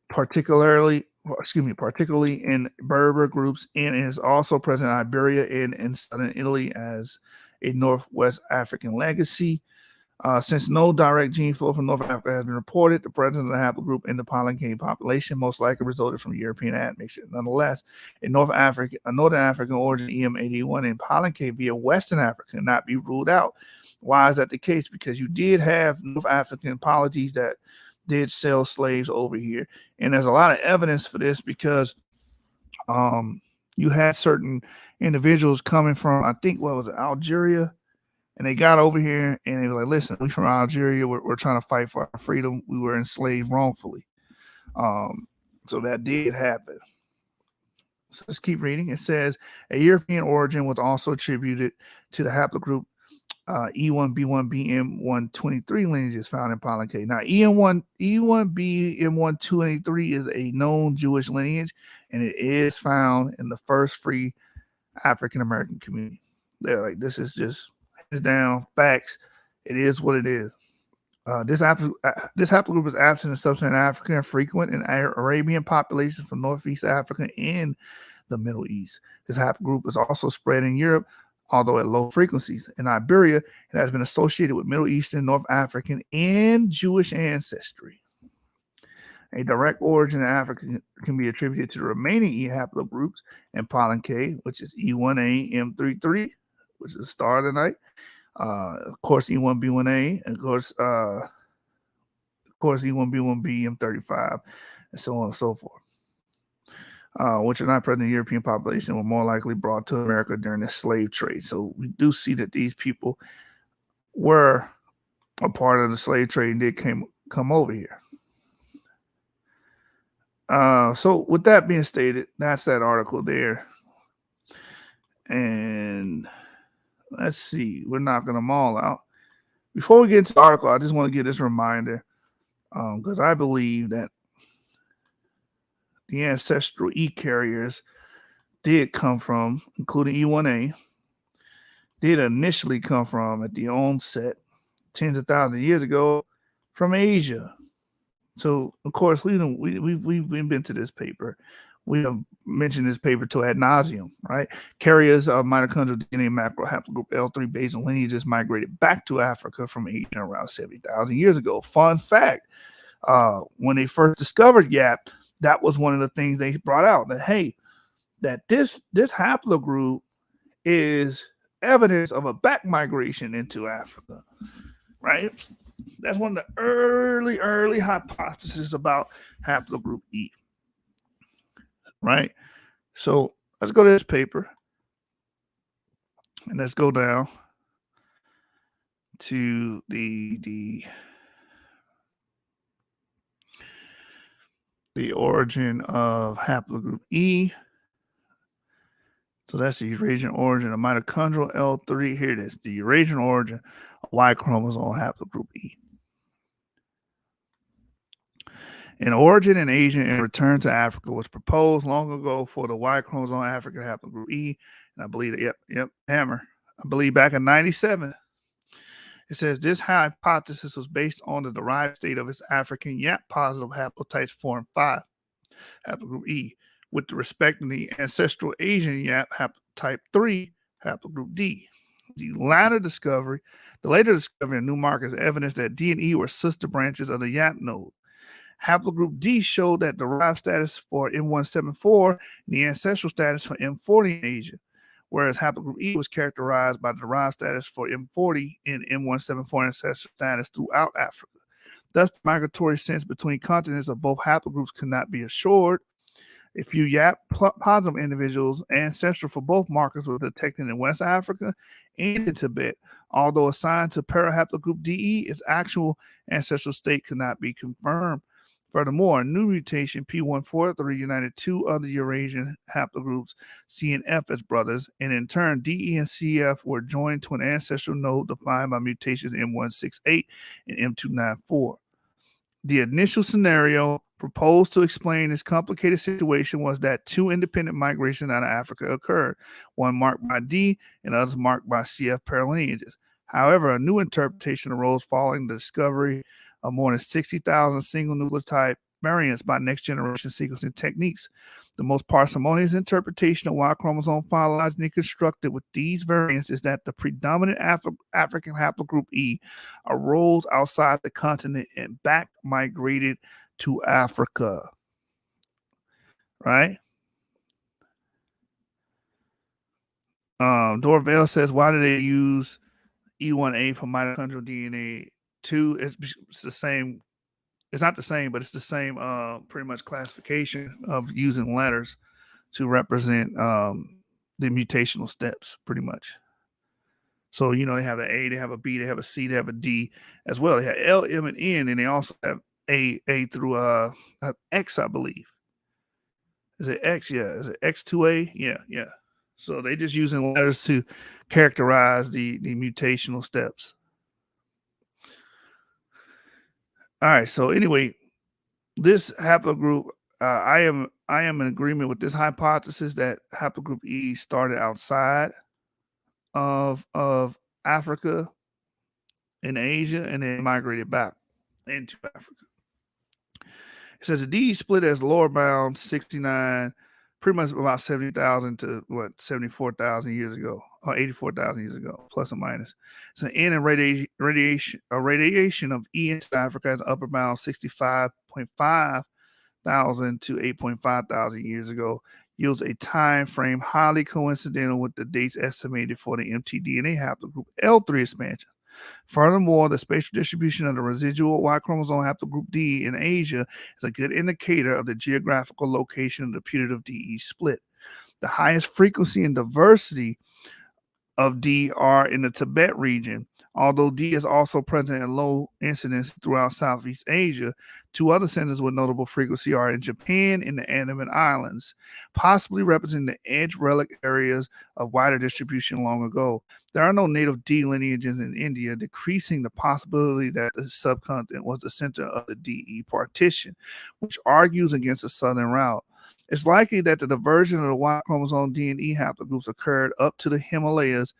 particularly in Berber groups, and is also present in Iberia and in southern Italy as a Northwest African legacy. Since no direct gene flow from North Africa has been reported, the presence of the haplogroup in the Palenque population most likely resulted from European admixture. Nonetheless, a northern African origin EM81 in Palenque via Western Africa cannot be ruled out. Why is that the case? Because you did have North African polities that did sell slaves over here, and there's a lot of evidence for this because you had certain individuals coming from, I think, what was it, Algeria? And they got over here and they were like, listen, we from Algeria. We're trying to fight for our freedom. We were enslaved wrongfully. So that did happen. So let's keep reading. It says a European origin was also attributed to the haplogroup E1B1BM123 lineages found in Palenque. Now, E1BM123 is a known Jewish lineage, and it is found in the first free African American community. They're like, this is just down facts. It is what it is. This haplogroup is absent in sub-Saharan Africa and frequent in Arabian populations from Northeast Africa and the Middle East. This haplogroup is also spread in Europe, although at low frequencies. In Iberia, it has been associated with Middle Eastern, North African, and Jewish ancestry. A direct origin in Africa can be attributed to the remaining E haplogroups in Palenque, which is E1A M33, which is the star of the night. Of course, E1B1A, and of course, E1B1B M35, and so on and so forth. Which are not present in the European population, were more likely brought to America during the slave trade. So we do see that these people were a part of the slave trade and did come over here. So with that being stated, that's that article there. And let's see, we're knocking them all out. Before we get into the article, I just want to give this reminder because I believe that the ancestral E carriers did come from, including E1A, did initially come from at the onset tens of thousands of years ago from Asia. So, of course, we've been to this paper. We have mentioned this paper to ad nauseum, right? Carriers of mitochondrial DNA macro haplogroup L3 basal lineages migrated back to Africa from Asia around 70,000 years ago. Fun fact, when they first discovered Yap, that was one of the things they brought out, that, hey, that this haplogroup is evidence of a back migration into Africa, right? That's one of the early hypotheses about haplogroup E, right? So let's go to this paper and let's go down to the origin of haplogroup E. So that's the Eurasian origin of mitochondrial L3. Here it is, the Eurasian origin of Y chromosome haplogroup E. An origin in Asia and return to Africa was proposed long ago for the Y chromosome African haplogroup E. And I believe that, yep, hammer. I believe back in 97. It says this hypothesis was based on the derived state of its African Yap positive haplotypes 4 and 5, haplogroup E, with the respectively ancestral Asian Yap type 3, haplogroup D. The later discovery of new markers evidence that D and E were sister branches of the Yap node. Haplogroup D showed that derived status for M174 and the ancestral status for M40 in Asia, whereas haplogroup E was characterized by the derived status for M40 and M174 ancestral status throughout Africa. Thus, the migratory sense between continents of both haplogroups could not be assured. A few Yap positive individuals ancestral for both markers were detected in West Africa and in Tibet, although assigned to parahaplogroup DE, its actual ancestral state could not be confirmed. Furthermore, a new mutation, P143, united two other Eurasian haplogroups, C and F, as brothers, and in turn, DE and CF were joined to an ancestral node defined by mutations M168 and M294. The initial scenario proposed to explain this complicated situation was that two independent migrations out of Africa occurred, one marked by D and others marked by CF paralineages. However, a new interpretation arose following the discovery of more than 60,000 single nucleotide variants by next-generation sequencing techniques. The most parsimonious interpretation of Y chromosome phylogeny constructed with these variants is that the predominant African haplogroup E arose outside the continent and back migrated to Africa. Right? Dorvale says, why do they use E1A for mitochondrial DNA 2? It's the same. It's not the same, but it's the same pretty much classification of using letters to represent the mutational steps, pretty much. So, you know, they have an A, they have a B, they have a C, they have a D as well. They have L, M, and N, and they also have A through X, I believe. Is it X? Yeah. Is it X2A? Yeah. So they just using letters to characterize the mutational steps. All right. So anyway, this haplogroup, I am in agreement with this hypothesis that haplogroup E started outside of Africa and Asia and then migrated back into Africa. It says the D split as lower bound 69, pretty much about 70,000 to 74,000 years ago, or 84,000 years ago, plus or minus. It's an N in radiation of E in Africa as upper bound 65.5 thousand to 8.5 thousand years ago, yields a time frame highly coincidental with the dates estimated for the mtDNA haplogroup L3 expansion. Furthermore, the spatial distribution of the residual Y chromosome haplogroup D in Asia is a good indicator of the geographical location of the putative DE split. The highest frequency and diversity of D are in the Tibet region, although D is also present in low incidence throughout Southeast Asia. Two other centers with notable frequency are in Japan and the Andaman Islands, possibly representing the edge relic areas of wider distribution long ago. There are no native D lineages in India, decreasing the possibility that the subcontinent was the center of the DE partition, which argues against the southern route. It's likely that the diversion of the Y chromosome D and E haplogroups occurred up to the Himalayas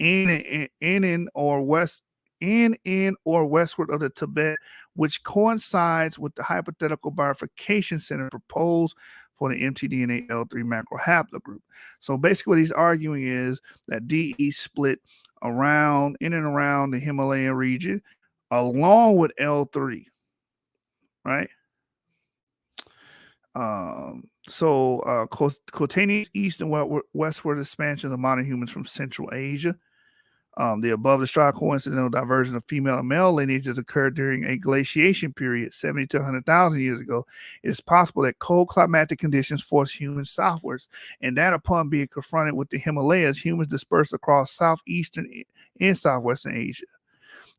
and in or west in or westward of the Tibet, which coincides with the hypothetical bifurcation center proposed for the mtDNA L3 macro haplogroup. So basically what he's arguing is that DE split around in and around the Himalayan region along with L3, right? Coetaneous east and westward expansion of modern humans from Central Asia. The above described coincidental diversion of female and male lineages occurred during a glaciation period 70 to 100,000 years ago. It is possible that cold climatic conditions forced humans southwards, and that upon being confronted with the Himalayas, humans dispersed across southeastern and southwestern Asia.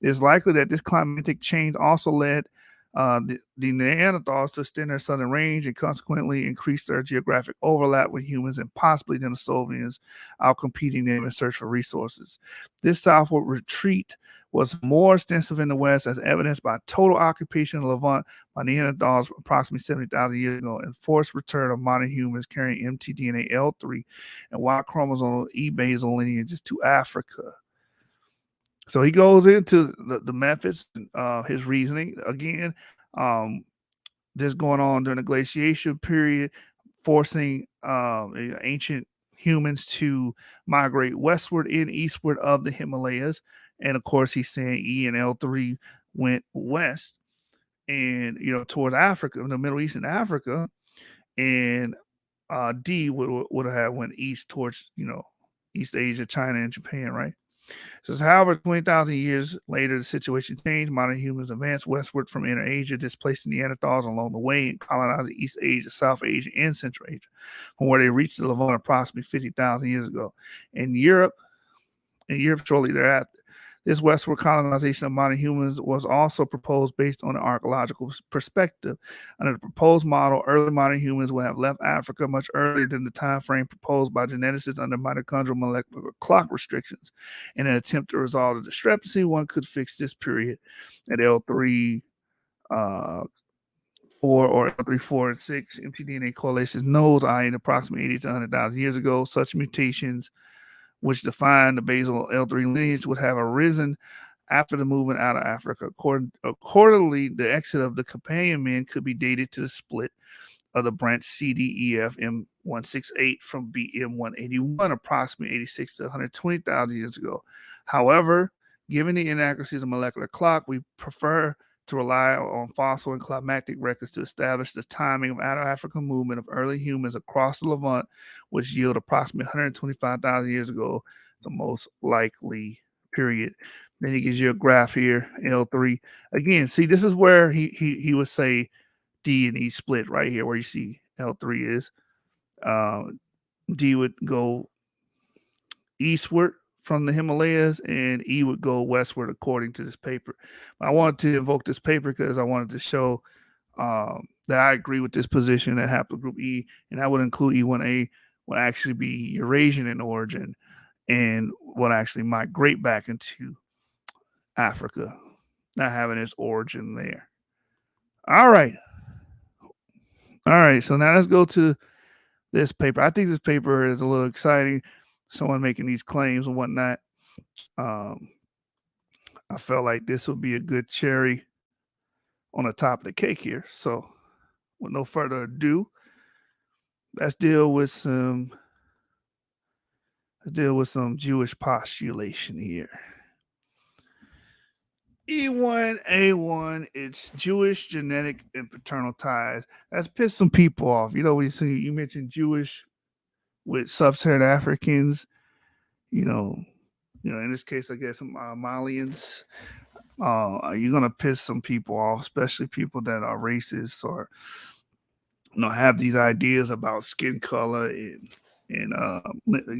It is likely that this climatic change also led the Neanderthals to extend their southern range and consequently increase their geographic overlap with humans and possibly Denisovans, outcompeting them in search for resources. This southward retreat was more extensive in the West, as evidenced by total occupation of Levant by Neanderthals approximately 70,000 years ago, and forced return of modern humans carrying mtDNA L3 and Y chromosomal E basal lineages to Africa. So he goes into the methods, his reasoning. Again, this going on during the glaciation period, forcing ancient humans to migrate westward and eastward of the Himalayas. And of course, he's saying E and L3 went west and, towards Africa, the Middle East and Africa. And D would have went east towards, East Asia, China, and Japan, right? Says, however, 20,000 years later, the situation changed. Modern humans advanced westward from Inner Asia, displacing Neanderthals along the way and colonizing East Asia, South Asia, and Central Asia, from where they reached the Levant approximately 50,000 years ago. In Europe shortly thereafter. This westward colonization of modern humans was also proposed based on an archaeological perspective. Under the proposed model, early modern humans would have left Africa much earlier than the time frame proposed by geneticists under mitochondrial molecular clock restrictions. In an attempt to resolve the discrepancy, one could fix this period at L3, 4 or L3, 4, and 6. mtDNA correlations nodes, i.e. approximately 80 to 100,000 years ago. Such mutations which define the basal L3 lineage would have arisen after the movement out of Africa. Accordingly, the exit of the companion men could be dated to the split of the branch CDEF M168 from BM181 approximately 86 to 120,000 years ago. However, given the inaccuracies of molecular clock, we prefer to rely on fossil and climatic records to establish the timing of out-of-African movement of early humans across the Levant, which yield approximately 125,000 years ago, the most likely period. Then he gives you a graph here, L3. Again, see, this is where he would say D and E split right here, where you see L3 is. D would go eastward from the Himalayas, and E would go westward according to this paper. I wanted to invoke this paper because I wanted to show that I agree with this position that haplogroup E, and that would include E1A, will actually be Eurasian in origin and will actually migrate back into Africa, not having its origin there. All right. So now let's go to this paper. I think this paper is a little exciting. Someone making these claims and whatnot. I felt like this would be a good cherry on the top of the cake here. So, with no further ado, let's deal with some Jewish postulation here. E1A1, it's Jewish genetic and paternal ties. That's pissed some people off. You mentioned Jewish with sub-Saharan Africans, in this case, I guess some Malians. You're gonna piss some people off, especially people that are racist or have these ideas about skin color and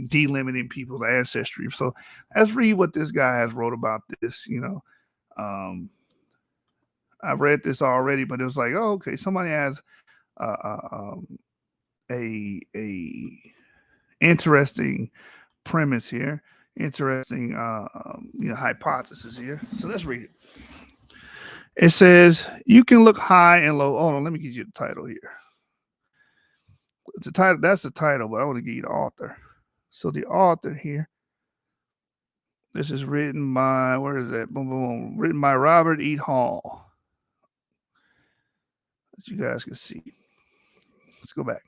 delimiting people's ancestry. So let's read what this guy has wrote about this. I've read this already, but it was like, oh, okay, somebody has a interesting premise here, interesting hypothesis here. So let's read it. It says you can look high and low. Hold on, let me give you the title here. It's a title. That's the title, but I want to give you the author. So the author here, This is written by, where is that? Boom, boom, boom. Written by Robert E. Hall. As you guys can see. Let's go back.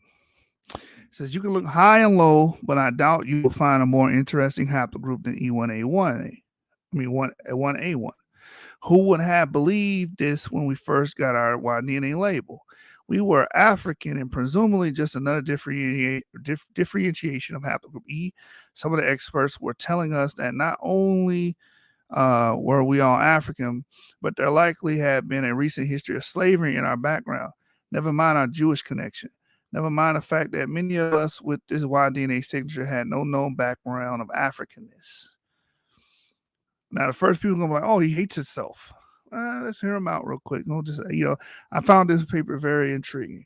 It says you can look high and low, but I doubt you will find a more interesting haplogroup than E1A1. I mean, 1A1. Who would have believed this when we first got our Y-DNA label? We were African and presumably just another differentiation of haplogroup E. Some of the experts were telling us that not only were we all African, but there likely had been a recent history of slavery in our background. Never mind our Jewish connection. Never mind the fact that many of us with this Y-DNA signature had no known background of Africanness. Now, the first people are going to be like, oh, he hates himself. Let's hear him out real quick. We'll just, I found this paper very intriguing.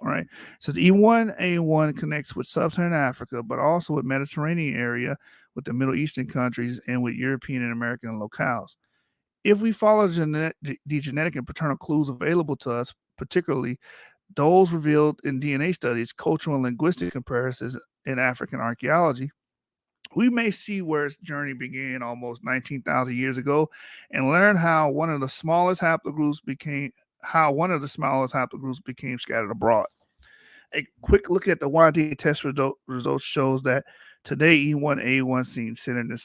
All right. So the E1A1 connects with sub-Saharan Africa, but also with Mediterranean area, with the Middle Eastern countries, and with European and American locales. If we follow the genetic and paternal clues available to us, particularly those revealed in DNA studies, cultural and linguistic comparisons in African archaeology, we may see where its journey began almost 19,000 years ago and learn how one of the smallest haplogroups became scattered abroad. A quick look at the Y-DNA test results shows that today E1A1 seems centered in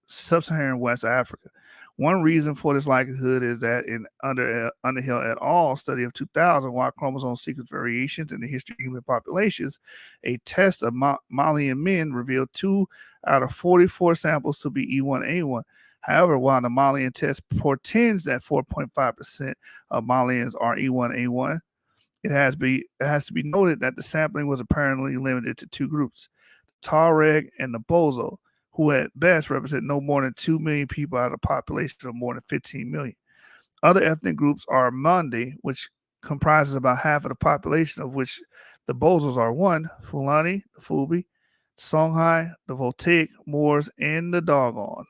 sub-Saharan West Africa. One reason for this likelihood is that in Underhill et al. Study of 2000, Y chromosome sequence variations in the history of human populations, a test of Malian men revealed 2 out of 44 samples to be E1A1. However, while the Malian test portends that 4.5% of Malians are E1A1, it has to be noted that the sampling was apparently limited to 2 groups, the Tuareg and the Bozo, who at best represent no more than 2 million people out of a population of more than 15 million. Other ethnic groups are Mande, which comprises about half of the population, of which the Bozos are 1, Fulani, the Fulbe, Songhai, the Voltaic, Moors, and the Dogon.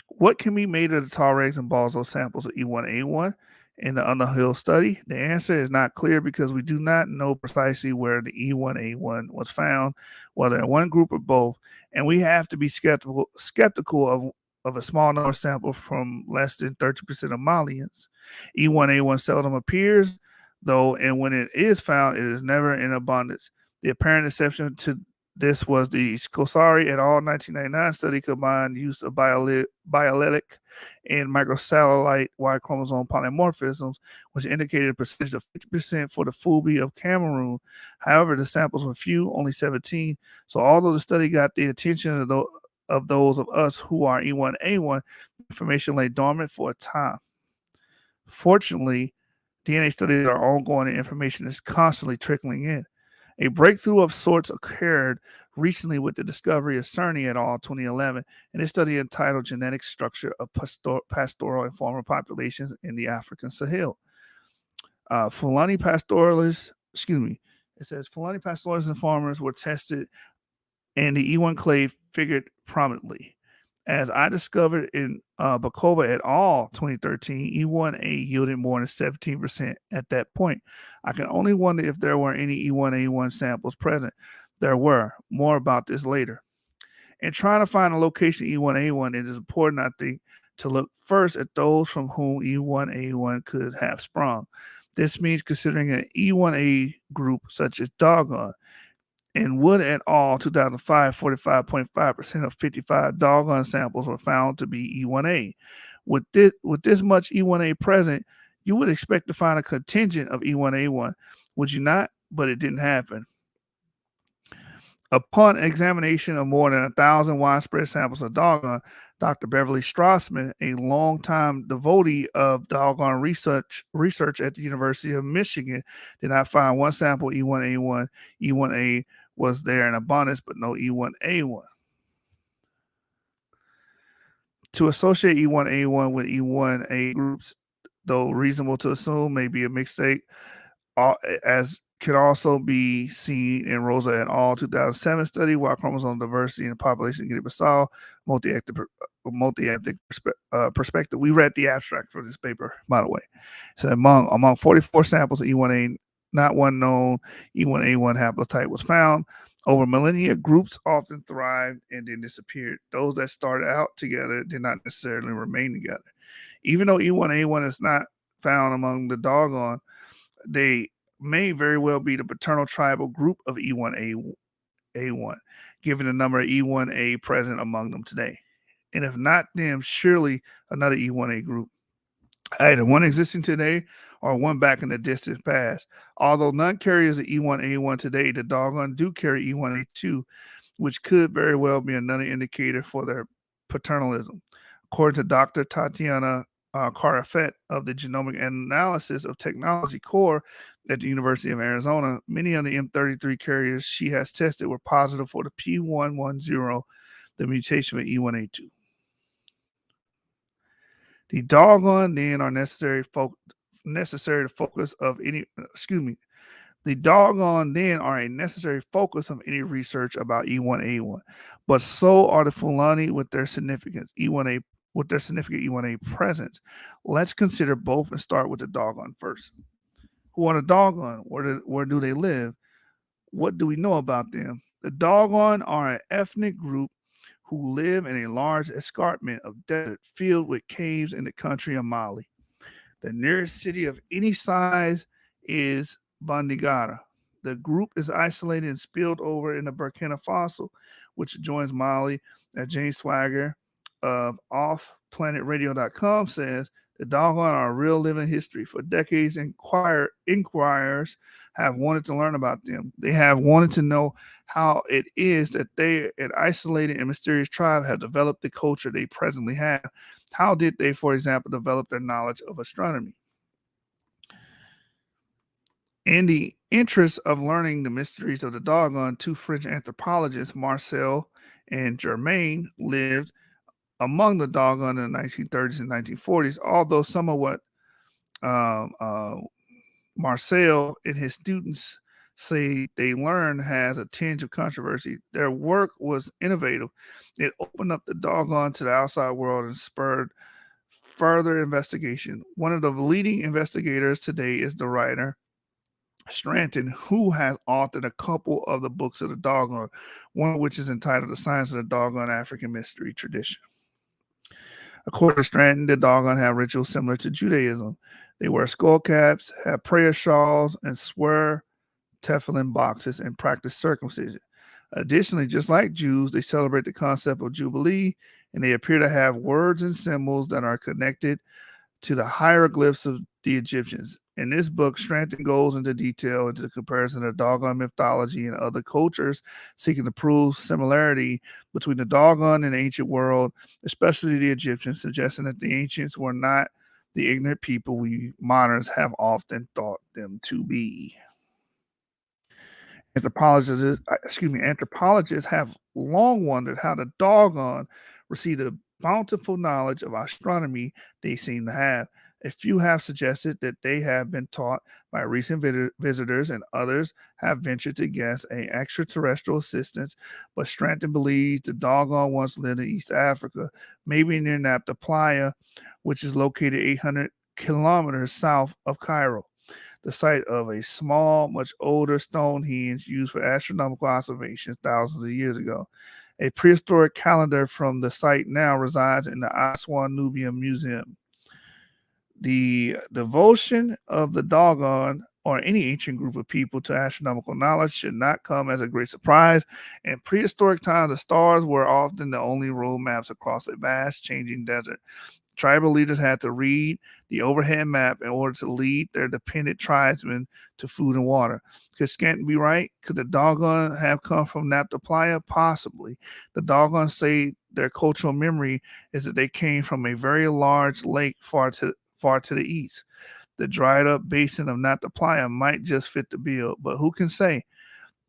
What can be made of the Tuaregs and Bozo samples of E1A1 in the Underhill study? The answer is not clear because we do not know precisely where the E1A1 was found, whether in one group or both, and we have to be skeptical of a small number sample from less than 30% of Malians. E1A1 seldom appears, though, and when it is found, it is never in abundance. The apparent exception to this was the Scosari et al. 1999 study combined use of biallelic and microsatellite Y chromosome polymorphisms, which indicated a percentage of 50% for the Fulbe of Cameroon. However, the samples were few, only 17. So although the study got the attention of those of us who are E1A1, information lay dormant for a time. Fortunately, DNA studies are ongoing and information is constantly trickling in. A breakthrough of sorts occurred recently with the discovery of Cerny et al. 2011 in a study entitled Genetic Structure of Pastoral and Farmer Populations in the African Sahel. Fulani pastoralists and farmers were tested and the E1 clade figured prominently. As I discovered in Bakova et al. 2013, E1A yielded more than 17% at that point. I can only wonder if there were any E1A1 samples present. There were. More about this later. In trying to find a location of E1A1, it is important, I think, to look first at those from whom E1A1 could have sprung. This means considering an E1A group such as Dogon. In Wood et al. 2005, 45.5% of 55 Dogon samples were found to be E1A. With this much E1A present, you would expect to find a contingent of E1A1, would you not? But it didn't happen. Upon examination of more than 1,000 widespread samples of Dogon, Dr. Beverly Strassman, a longtime devotee of Dogon research at the University of Michigan, did not find one sample E1A1. E1A was there in abundance, but no E1A1. To associate E1A1 with E1A groups, though reasonable to assume, may be a mistake, as can also be seen in Rosa et al. 2007 study, Y chromosome diversity in the population of Guinea-Bissau, multi-ethnic perspective. We read the abstract for this paper, by the way. So among 44 samples of E1A, not one known E1A1 haplotype was found. Over millennia, groups often thrived and then disappeared. Those that started out together did not necessarily remain together. Even though E1A1 is not found among the doggone, they may very well be the paternal tribal group of E1A1, given the number of E1A present among them today. And if not them, surely another E1A group, either one existing today or one back in the distant past. Although none carries the E1A1 today, the doggone do carry E1A2, which could very well be another indicator for their paternalism. According to Dr. Tatiana Carafet of the Genomic Analysis of Technology Core at the University of Arizona, many of the M33 carriers she has tested were positive for the P110, the mutation of E1A2. The doggone then are necessary to focus of any the doggone then are a necessary focus of any research about E1A1, but so are the Phylogeny with their significant E1A presence. Let's consider both and start with the doggone first. Who are the doggone? Where do they live? What do we know about them? The doggone are an ethnic group who live in a large escarpment of desert filled with caves in the country of Mali. The nearest city of any size is Bandigara. The group is isolated and spilled over in the Burkina Faso, which adjoins Mali. As James Swagger of offplanetradio.com says, the doggone are a real living history. For decades, inquirers have wanted to learn about them. They have wanted to know how it is that they, an isolated and mysterious tribe, have developed the culture they presently have. How did they, for example, develop their knowledge of astronomy? In the interest of learning the mysteries of the doggone, two French anthropologists, Marcel and Germain, lived among the doggone in the 1930s and 1940s, although somewhat Marcel and his students say they learned has a tinge of controversy. Their work was innovative. It opened up the doggone to the outside world and spurred further investigation. One of the leading investigators today is the writer Stranton, who has authored a couple of the books of the doggone, one of which is entitled The Science of the Doggone African Mystery Tradition. According to Stranton, the doggone have rituals similar to Judaism. They wear skull caps, have prayer shawls, and swear tefillin boxes and practice circumcision. Additionally, just like Jews, they celebrate the concept of Jubilee, and they appear to have words and symbols that are connected to the hieroglyphs of the Egyptians. In this book, Stranton goes into detail into the comparison of doggone mythology and other cultures, seeking to prove similarity between the doggone and the ancient world, especially the Egyptians, suggesting that the ancients were not the ignorant people we moderns have often thought them to be. Anthropologists have long wondered how the doggone received the bountiful knowledge of astronomy they seem to have. A few have suggested that they have been taught by recent visitors, and others have ventured to guess an extraterrestrial assistance. But Stranton believes the doggone once lived in East Africa, maybe near Nabta Playa, which is located 800 kilometers south of Cairo, the site of a small, much older Stonehenge used for astronomical observations thousands of years ago. A prehistoric calendar from the site now resides in the Aswan Nubian Museum. The devotion of the doggone or any ancient group of people to astronomical knowledge should not come as a great surprise. In prehistoric times, the stars were often the only road maps across a vast changing desert. Tribal leaders had to read the overhead map in order to lead their dependent tribesmen to food and water. Could Scanton be right? Could the doggone have come from Nabta Playa? Possibly. The doggone say their cultural memory is that they came from a very large lake far to the east. The dried up basin of Nabta Playa might just fit the bill, but who can say?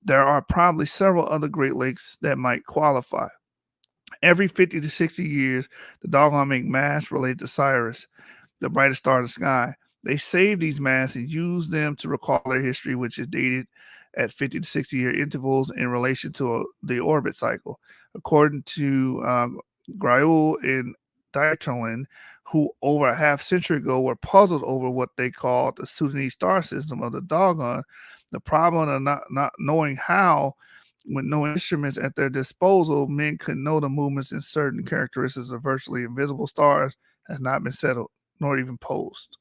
There are probably several other Great Lakes that might qualify. Every 50 to 60 years, the doggone make masks related to Cyrus, the brightest star in the sky. They save these masks and use them to recall their history, which is dated at 50 to 60 year intervals in relation to the orbit cycle. According to Graul and Dieterlin, who over a half century ago were puzzled over what they called the Sudanese star system of the doggone, the problem of not knowing how With no instruments at their disposal, men could know the movements and certain characteristics of virtually invisible stars has not been settled, nor even posed.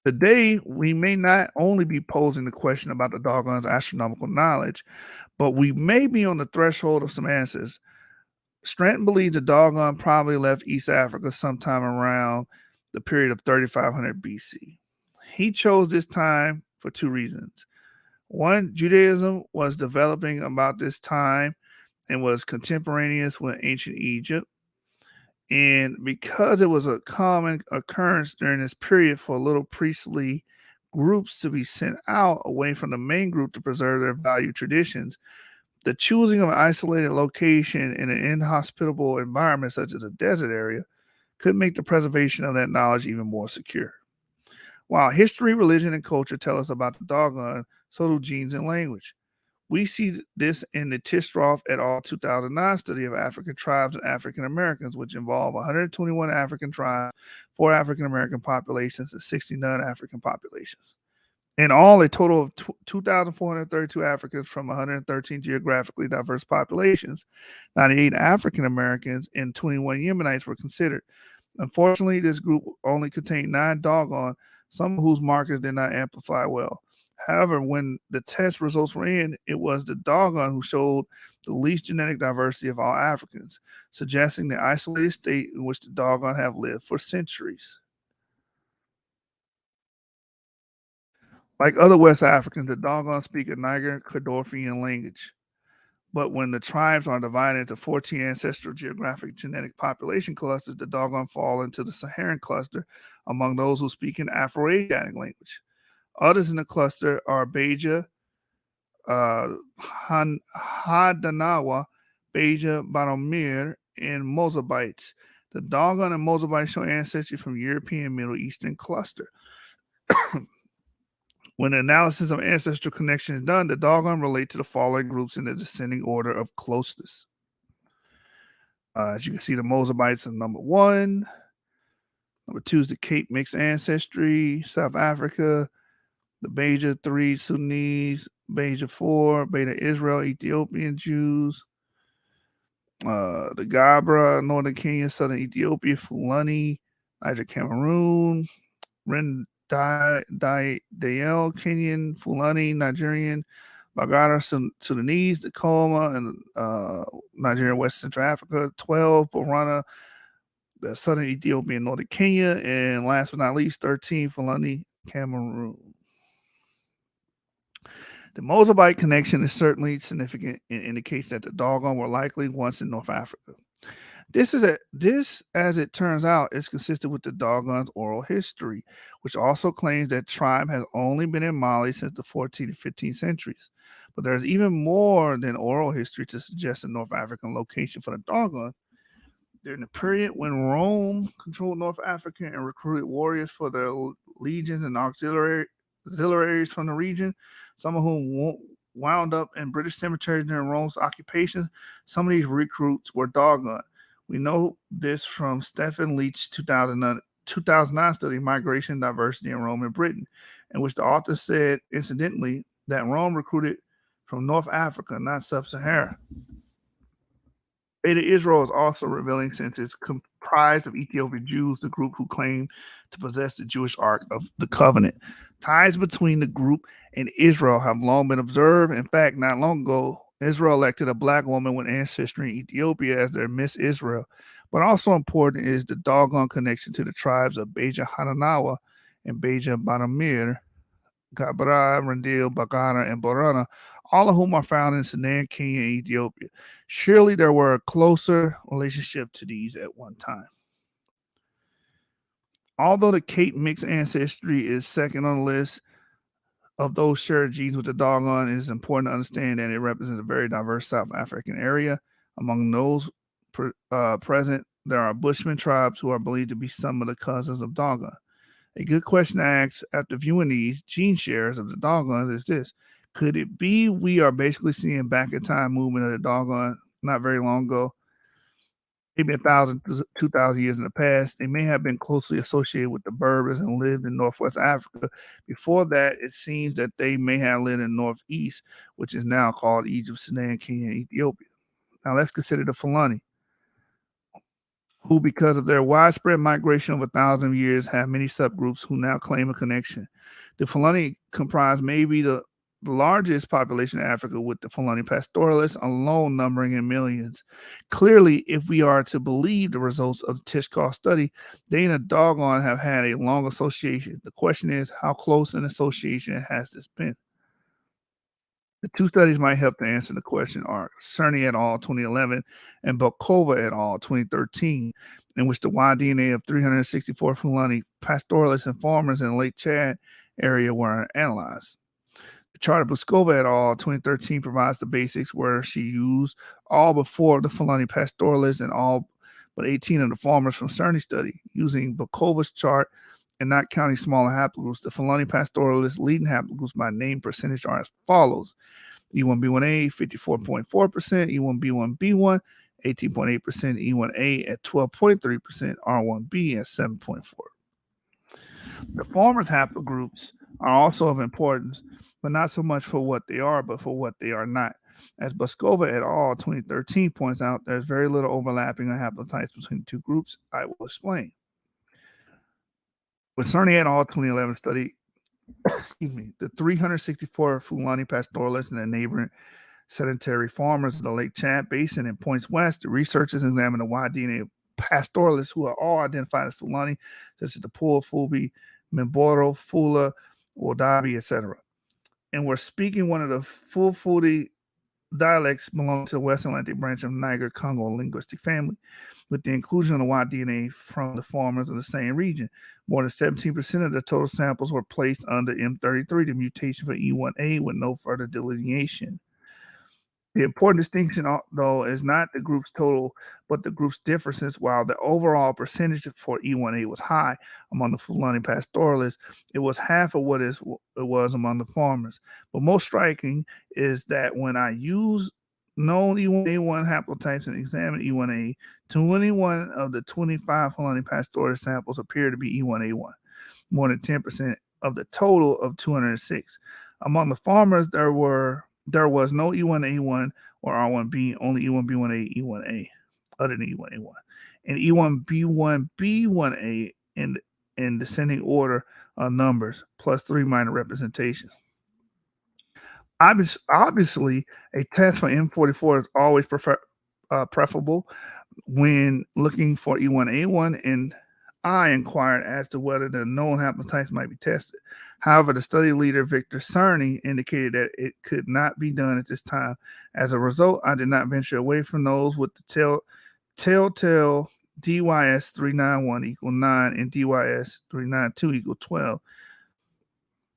Today, we may not only be posing the question about the doggone's astronomical knowledge, but we may be on the threshold of some answers. Stratton believes the doggone probably left East Africa sometime around the period of 3500 BC. He chose this time for two reasons. One, Judaism was developing about this time and was contemporaneous with ancient Egypt. And because it was a common occurrence during this period for little priestly groups to be sent out away from the main group to preserve their valued traditions, the choosing of an isolated location in an inhospitable environment such as a desert area could make the preservation of that knowledge even more secure. While history, religion, and culture tell us about the doggone, so do genes and language. We see this in the Tisroff et al. 2009 study of African tribes and African Americans, which involved 121 African tribes, 4 African American populations, and 60 non-African populations. In all, a total of 2,432 Africans from 113 geographically diverse populations, 98 African Americans, and 21 Yemenites were considered. Unfortunately, this group only contained 9 doggone, some whose markers did not amplify well. However, when the test results were in, it was the doggone who showed the least genetic diversity of all Africans, suggesting the isolated state in which the doggone have lived for centuries. Like other West Africans, the doggone speak a Niger Cadorfian language. But when the tribes are divided into 14 ancestral geographic genetic population clusters, the doggone fall into the Saharan cluster among those who speak an Afro-Asiatic language. Others in the cluster are Beja, Hadanawa, Beja, Banomir, and Mozabites. The doggone and Mozabites show ancestry from European Middle Eastern cluster. When the analysis of ancestral connection is done, the doggone relate to the following groups in the descending order of closeness. As you can see, the Mozabites are number 1. Number 2 is the Cape mixed ancestry, South Africa. The Beja 3, Sudanese. Beja 4, Beta Israel, Ethiopian Jews. The Gabra, Northern Kenya, Southern Ethiopia, Fulani, Niger, Cameroon. Dael, Kenyan, Fulani, Nigerian, Bagara, Sudanese, Tacoma, and Nigeria, West Central Africa. 12, Borana, the Southern Ethiopia, Northern Kenya, and last but not least, 13, Fulani, Cameroon. The Mozabite connection is certainly significant and indicates that the doggone were likely once in North Africa. This, as it turns out, is consistent with the doggone's oral history, which also claims that tribe has only been in Mali since the 14th and 15th centuries. But there's even more than oral history to suggest a North African location for the doggone. During the period when Rome controlled North Africa and recruited warriors for their legions and auxiliaries from the region, some of whom wound up in British cemeteries during Rome's occupation, some of these recruits were doggone. We know this from Stephen Leach's 2009 study, Migration, Diversity in Rome and Britain, in which the author said, incidentally, that Rome recruited from North Africa, not Sub-Sahara. Beta Israel is also revealing since it's comprised of Ethiopian Jews, the group who claim to possess the Jewish Ark of the Covenant. Ties between the group and Israel have long been observed. In fact, not long ago, Israel elected a black woman with ancestry in Ethiopia as their Miss Israel. But also important is the doggone connection to the tribes of Beja Hananawa and Beja Banamir, Gabra, Rendil, Bagana, and Borana, all of whom are found in Sudan, Kenya, and Ethiopia. Surely there were a closer relationship to these at one time. Although the Cape mixed ancestry is second on the list of those shared genes with the doggone, it is important to understand that it represents a very diverse South African area. Among those present, there are Bushman tribes who are believed to be some of the cousins of doggone. A good question to ask after viewing these gene shares of the doggone is this: could it be we are basically seeing back in time movement of the doggone not very long ago? maybe 1,000 to 2,000 years in the past. They may have been closely associated with the Berbers and lived in Northwest Africa. Before that, it seems that they may have lived in Northeast, which is now called Egypt, Sudan, Kenya, and Ethiopia. Now let's consider the Fulani, who, because of their widespread migration over 1,000 years, have many subgroups who now claim a connection. The Fulani comprise maybe the largest population in Africa, with the Fulani pastoralists alone numbering in millions. Clearly, if we are to believe the results of the Tishkar study, they and the doggone have had a long association. The question is, how close an association has this been? The two studies might help to answer the question are Cerny et al. 2011 and Bokova et al. 2013, in which the Y-DNA of 364 Fulani pastoralists and farmers in the Lake Chad area were analyzed. The chart of Bokova et al. 2013 provides the basics, where she used all but 4 of the Fulani pastoralists and all but 18 of the farmers from Cerny study. Using Bokova's chart and not counting smaller haplogroups, the Fulani pastoralists leading haplogroups by name percentage are as follows: E1B1A 54.4%, E1B1B1 18.8%, E1A at 12.3%, R1B at 7.4%. The farmers' haplogroups are also of importance, but not so much for what they are, but for what they are not. As Boskova et al. 2013 points out, there's very little overlapping of haplotypes between the two groups. I will explain. With Cerny et al. 2011 study, the 364 Fulani pastoralists and the neighboring sedentary farmers of the Lake Chad Basin and points west, the researchers examined the Y-DNA of pastoralists who are all identified as Fulani, such as the Pul, Fulbi, Mimboro, Fula, Wodabi, etc. And we're speaking one of the Fulfulde dialects belonging to the West Atlantic branch of Niger-Congo linguistic family, with the inclusion of the Y-DNA from the farmers of the same region. More than 17% of the total samples were placed under M33, the mutation for E1A, with no further delineation. The important distinction, though, is not the group's total, but the group's differences. While the overall percentage for E1A was high among the Fulani pastoralists, it was half of what it was among the farmers. But most striking is that when I use known E1A1 haplotypes and examine E1A, 21 of the 25 Fulani pastoralist samples appear to be E1A1, more than 10% of the total of 206. Among the farmers, there was no E1A1 or R1B, only E1B1A, E1A, other than E1A1, and E1B1B1A in descending order of numbers, plus 3 minor representations. Obviously, a test for M44 is always preferable when looking for E1A1, and I inquired as to whether the known haplotypes might be tested. However, the study leader, Victor Cerny, indicated that it could not be done at this time. As a result, I did not venture away from those with the telltale DYS 391 equal 9 and DYS 392 equal 12.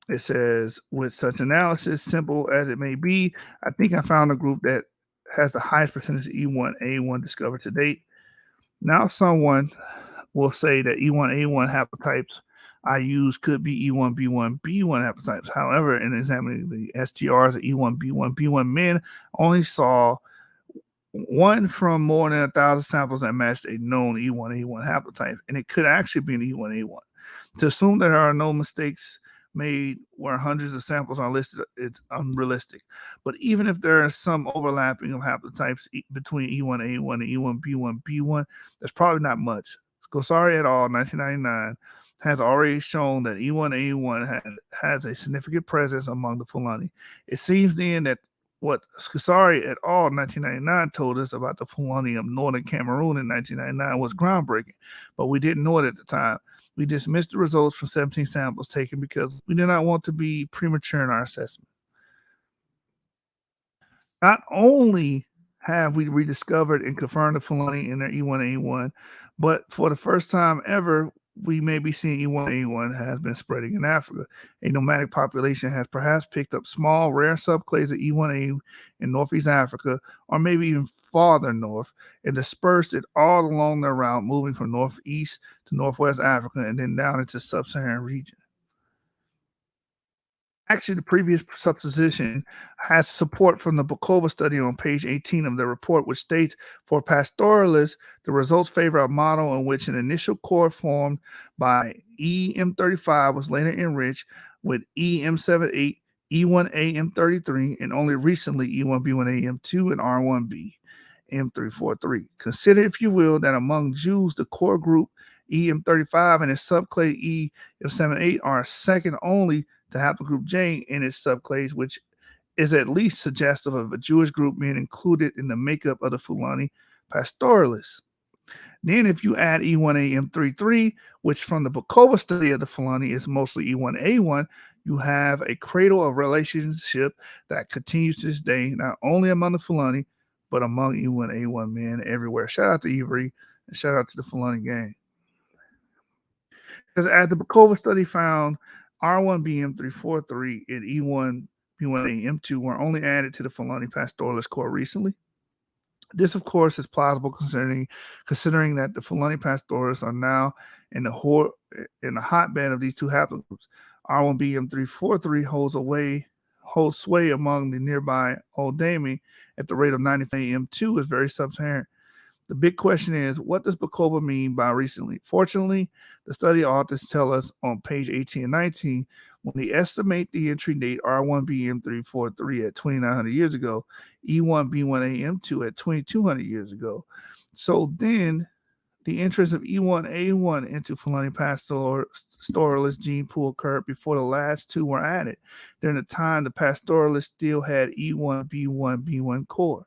It says, with such analysis, simple as it may be, I think I found a group that has the highest percentage of E1A1 discovered to date. Now someone will say that E1A1 haplotypes I use could be E1B1B1 haplotypes. However, in examining the STRs of E1B1B1 men, only saw one from more than 1,000 samples that matched a known E1A1 haplotype, and it could actually be an E1A1. To assume that there are no mistakes made where hundreds of samples are listed, it's unrealistic. But even if there is some overlapping of haplotypes between E1A1 and E1B1B1, that's probably not much. Scosari et al. 1999 has already shown that E1A1 has a significant presence among the Fulani. It seems then that what Scosari et al. 1999 told us about the Fulani of northern Cameroon in 1999 was groundbreaking, but we didn't know it at the time. We dismissed the results from 17 samples taken because we did not want to be premature in our assessment. Not only have we rediscovered and confirmed the Fulani in their E1A1, but for the first time ever, we may be seeing E1A1 has been spreading in Africa. A nomadic population has perhaps picked up small, rare subclades of E1A in Northeast Africa, or maybe even farther north, and dispersed it all along their route, moving from northeast to northwest Africa and then down into sub-Saharan region. Actually, the previous supposition has support from the Bukova study on page 18 of the report, which states for pastoralists, the results favor a model in which an initial core formed by EM35 was later enriched with EM78, E1A M33, and only recently E1B1A M2 and R1B M343. Consider, if you will, that among Jews, the core group EM35 and its subclade EM78 are second only to haplogroup J in its subclades, which is at least suggestive of a Jewish group being included in the makeup of the Fulani pastoralists. Then, if you add E1A M33, which from the Bukova study of the Fulani is mostly E1A1, you have a cradle of relationship that continues to this day, not only among the Fulani, but among E1A1 men everywhere. Shout out to Ivry and shout out to the Fulani gang. Because as the Bukova study found, R1BM343 and E1B1AM2 were only added to the Fulani pastoralist core recently. This, of course, is plausible considering that the Fulani pastoralists are now in the hotbed of these two haplogroups. R1BM343 holds sway among the nearby Old Dami at the rate of 95. AM2 is very subsaharan. The big question is, what does Bukova mean by recently? Fortunately, the study authors tell us on page 18 and 19, when they estimate the entry date R1BM343 at 2,900 years ago, E1B1AM2 at 2,200 years ago. So then the entrance of E1A1 into Fulani pastoralist gene pool occurred before the last two were added. During the time, the pastoralists still had E1B1B1 core.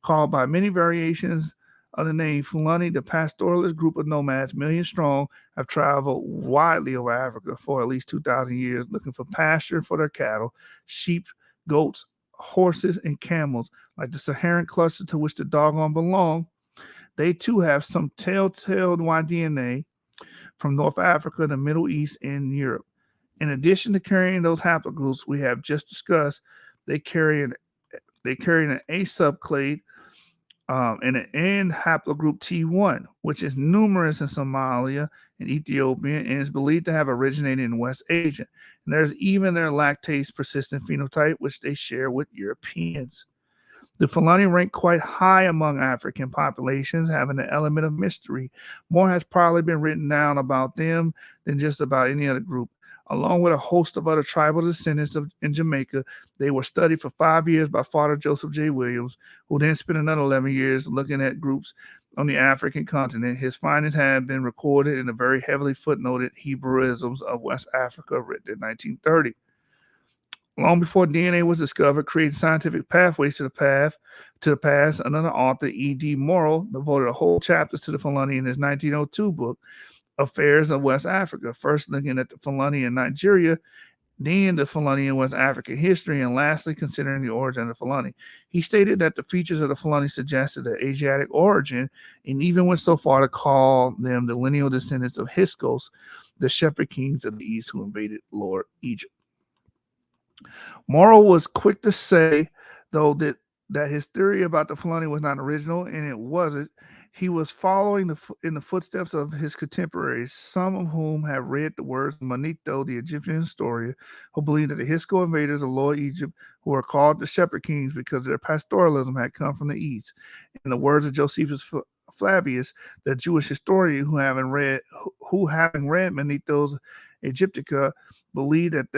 Called by many variations of the name Fulani, the pastoralist group of nomads, million strong, have traveled widely over Africa for at least 2,000 years, looking for pasture for their cattle, sheep, goats, horses, and camels. Like the Saharan cluster to which the doggone belong, they too have some telltale Y DNA from North Africa, the Middle East, and Europe. In addition to carrying those haplogroups we have just discussed, they carry an A subclade and an N haplogroup T1, which is numerous in Somalia and Ethiopia and is believed to have originated in West Asia. And there's even their lactase persistent phenotype, which they share with Europeans. The Fulani rank quite high among African populations, having an element of mystery. More has probably been written down about them than just about any other group. Along with a host of other tribal descendants in Jamaica, they were studied for 5 years by Father Joseph J. Williams, who then spent another 11 years looking at groups on the African continent. His findings have been recorded in the very heavily footnoted Hebrewisms of West Africa, written in 1930. Long before DNA was discovered, creating scientific pathways to the past, another author, E.D. Morrow, devoted a whole chapter to the Fulani in his 1902 book, Affairs of West Africa, first looking at the Fulani in Nigeria, then the Fulani in West African history, and lastly considering the origin of the Fulani. He stated that the features of the Fulani suggested an Asiatic origin, and even went so far to call them the lineal descendants of Hyksos, the shepherd kings of the East who invaded Lower Egypt. Morrow was quick to say, though, that his theory about the Fulani was not original, and it wasn't. He was following in the footsteps of his contemporaries, some of whom have read the words of Manetho, the Egyptian historian, who believed that the Hyksos invaders of Lower Egypt, who were called the shepherd kings because their pastoralism had come from the east. In the words of Josephus Flavius, the Jewish historian who having read Manetho's Egyptica, believed that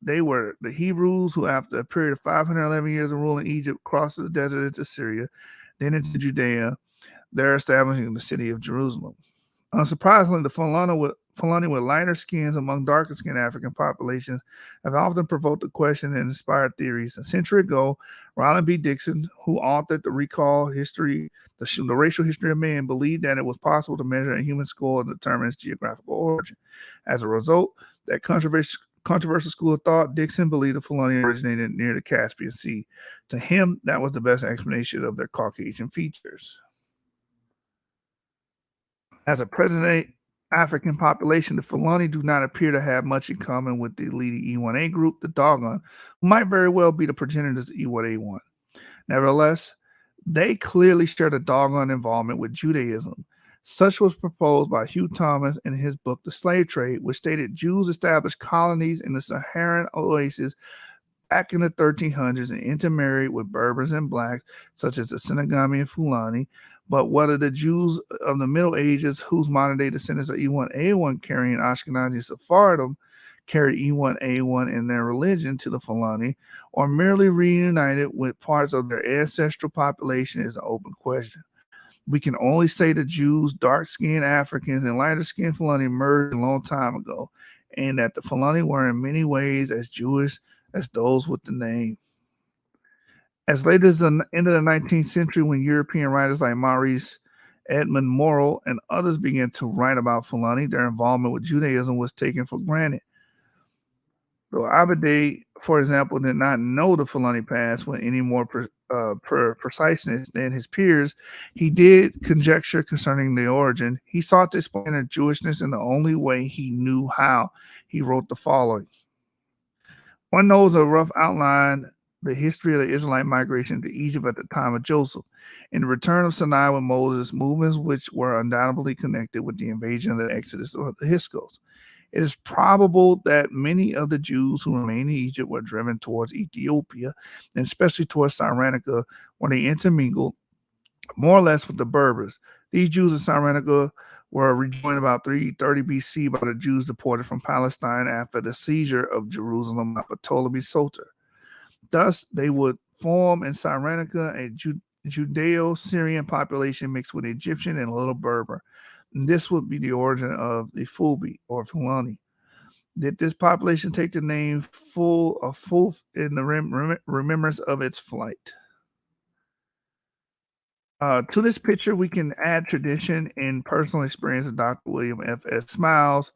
they were the Hebrews who, after a period of 511 years of rule in Egypt, crossed the desert into Syria, then into Judea, there establishing the city of Jerusalem. Unsurprisingly, the Fulani with lighter skins among darker skinned African populations have often provoked the question and inspired theories. A century ago, Roland B. Dixon, who authored the Recall History, the Racial History of Man, believed that it was possible to measure a human skull and determine its geographical origin. As a result, that controversial school of thought, Dixon believed the Fulani originated near the Caspian Sea. To him, that was the best explanation of their Caucasian features. As a present-day African population, the Fulani do not appear to have much in common with the leading E1A group, the Dogon, who might very well be the progenitors of E1A1. Nevertheless, they clearly shared a Dogon involvement with Judaism. Such was proposed by Hugh Thomas in his book The Slave Trade, which stated Jews established colonies in the Saharan oasis back in the 1300s and intermarried with Berbers and blacks, such as the Senegami and Fulani. But whether the Jews of the Middle Ages, whose modern-day descendants are E1A1 carrying Ashkenazi Sephardim, carried E1A1 in their religion to the Fulani, or merely reunited with parts of their ancestral population is an open question. We can only say the Jews, dark-skinned Africans, and lighter-skinned Fulani merged a long time ago, and that the Fulani were in many ways as Jewish as those with the name. As late as the end of the 19th century, when European writers like Maurice Edmond Morel and others began to write about Fulani, their involvement with Judaism was taken for granted. Though Abede, for example, did not know the Fulani past with any more preciseness than his peers, he did conjecture concerning the origin. He sought to explain their Jewishness in the only way he knew how. He wrote the following. One knows a rough outline the history of the Israelite migration to Egypt at the time of Joseph, and the return of Sinai with Moses, movements which were undoubtedly connected with the invasion of the Exodus of the Hyksos. It is probable that many of the Jews who remained in Egypt were driven towards Ethiopia, and especially towards Cyrenaica, where they intermingled more or less with the Berbers. These Jews in Cyrenaica were rejoined about 330 BC by the Jews deported from Palestine after the seizure of Jerusalem by Ptolemy Soter. Thus, they would form in Cyrenaica a Judeo-Syrian population mixed with Egyptian and a little Berber. And this would be the origin of the Fulbi or Fulani. Did this population take the name Ful in the remembrance of its flight? To this picture, we can add tradition and personal experience of Dr. William F.S. Miles,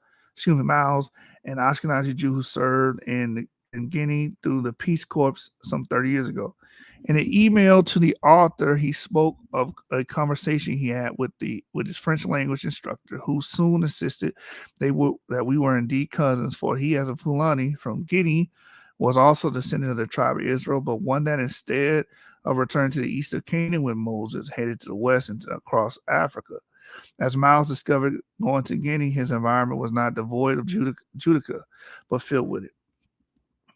an Ashkenazi Jew who served in Guinea through the Peace Corps some 30 years ago. In an email to the author, he spoke of a conversation he had with his French language instructor, who soon insisted that we were indeed cousins, for he, as a Fulani from Guinea, was also descendant of the tribe of Israel, but one that instead of returning to the east of Canaan with Moses, headed to the west and across Africa. As Miles discovered going to Guinea, his environment was not devoid of Judica, but filled with it.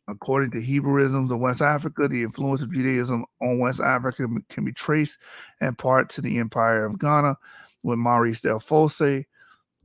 According to Hebrewisms of West Africa, the influence of Judaism on West Africa can be traced in part to the Empire of Ghana, with Maurice Delfosse,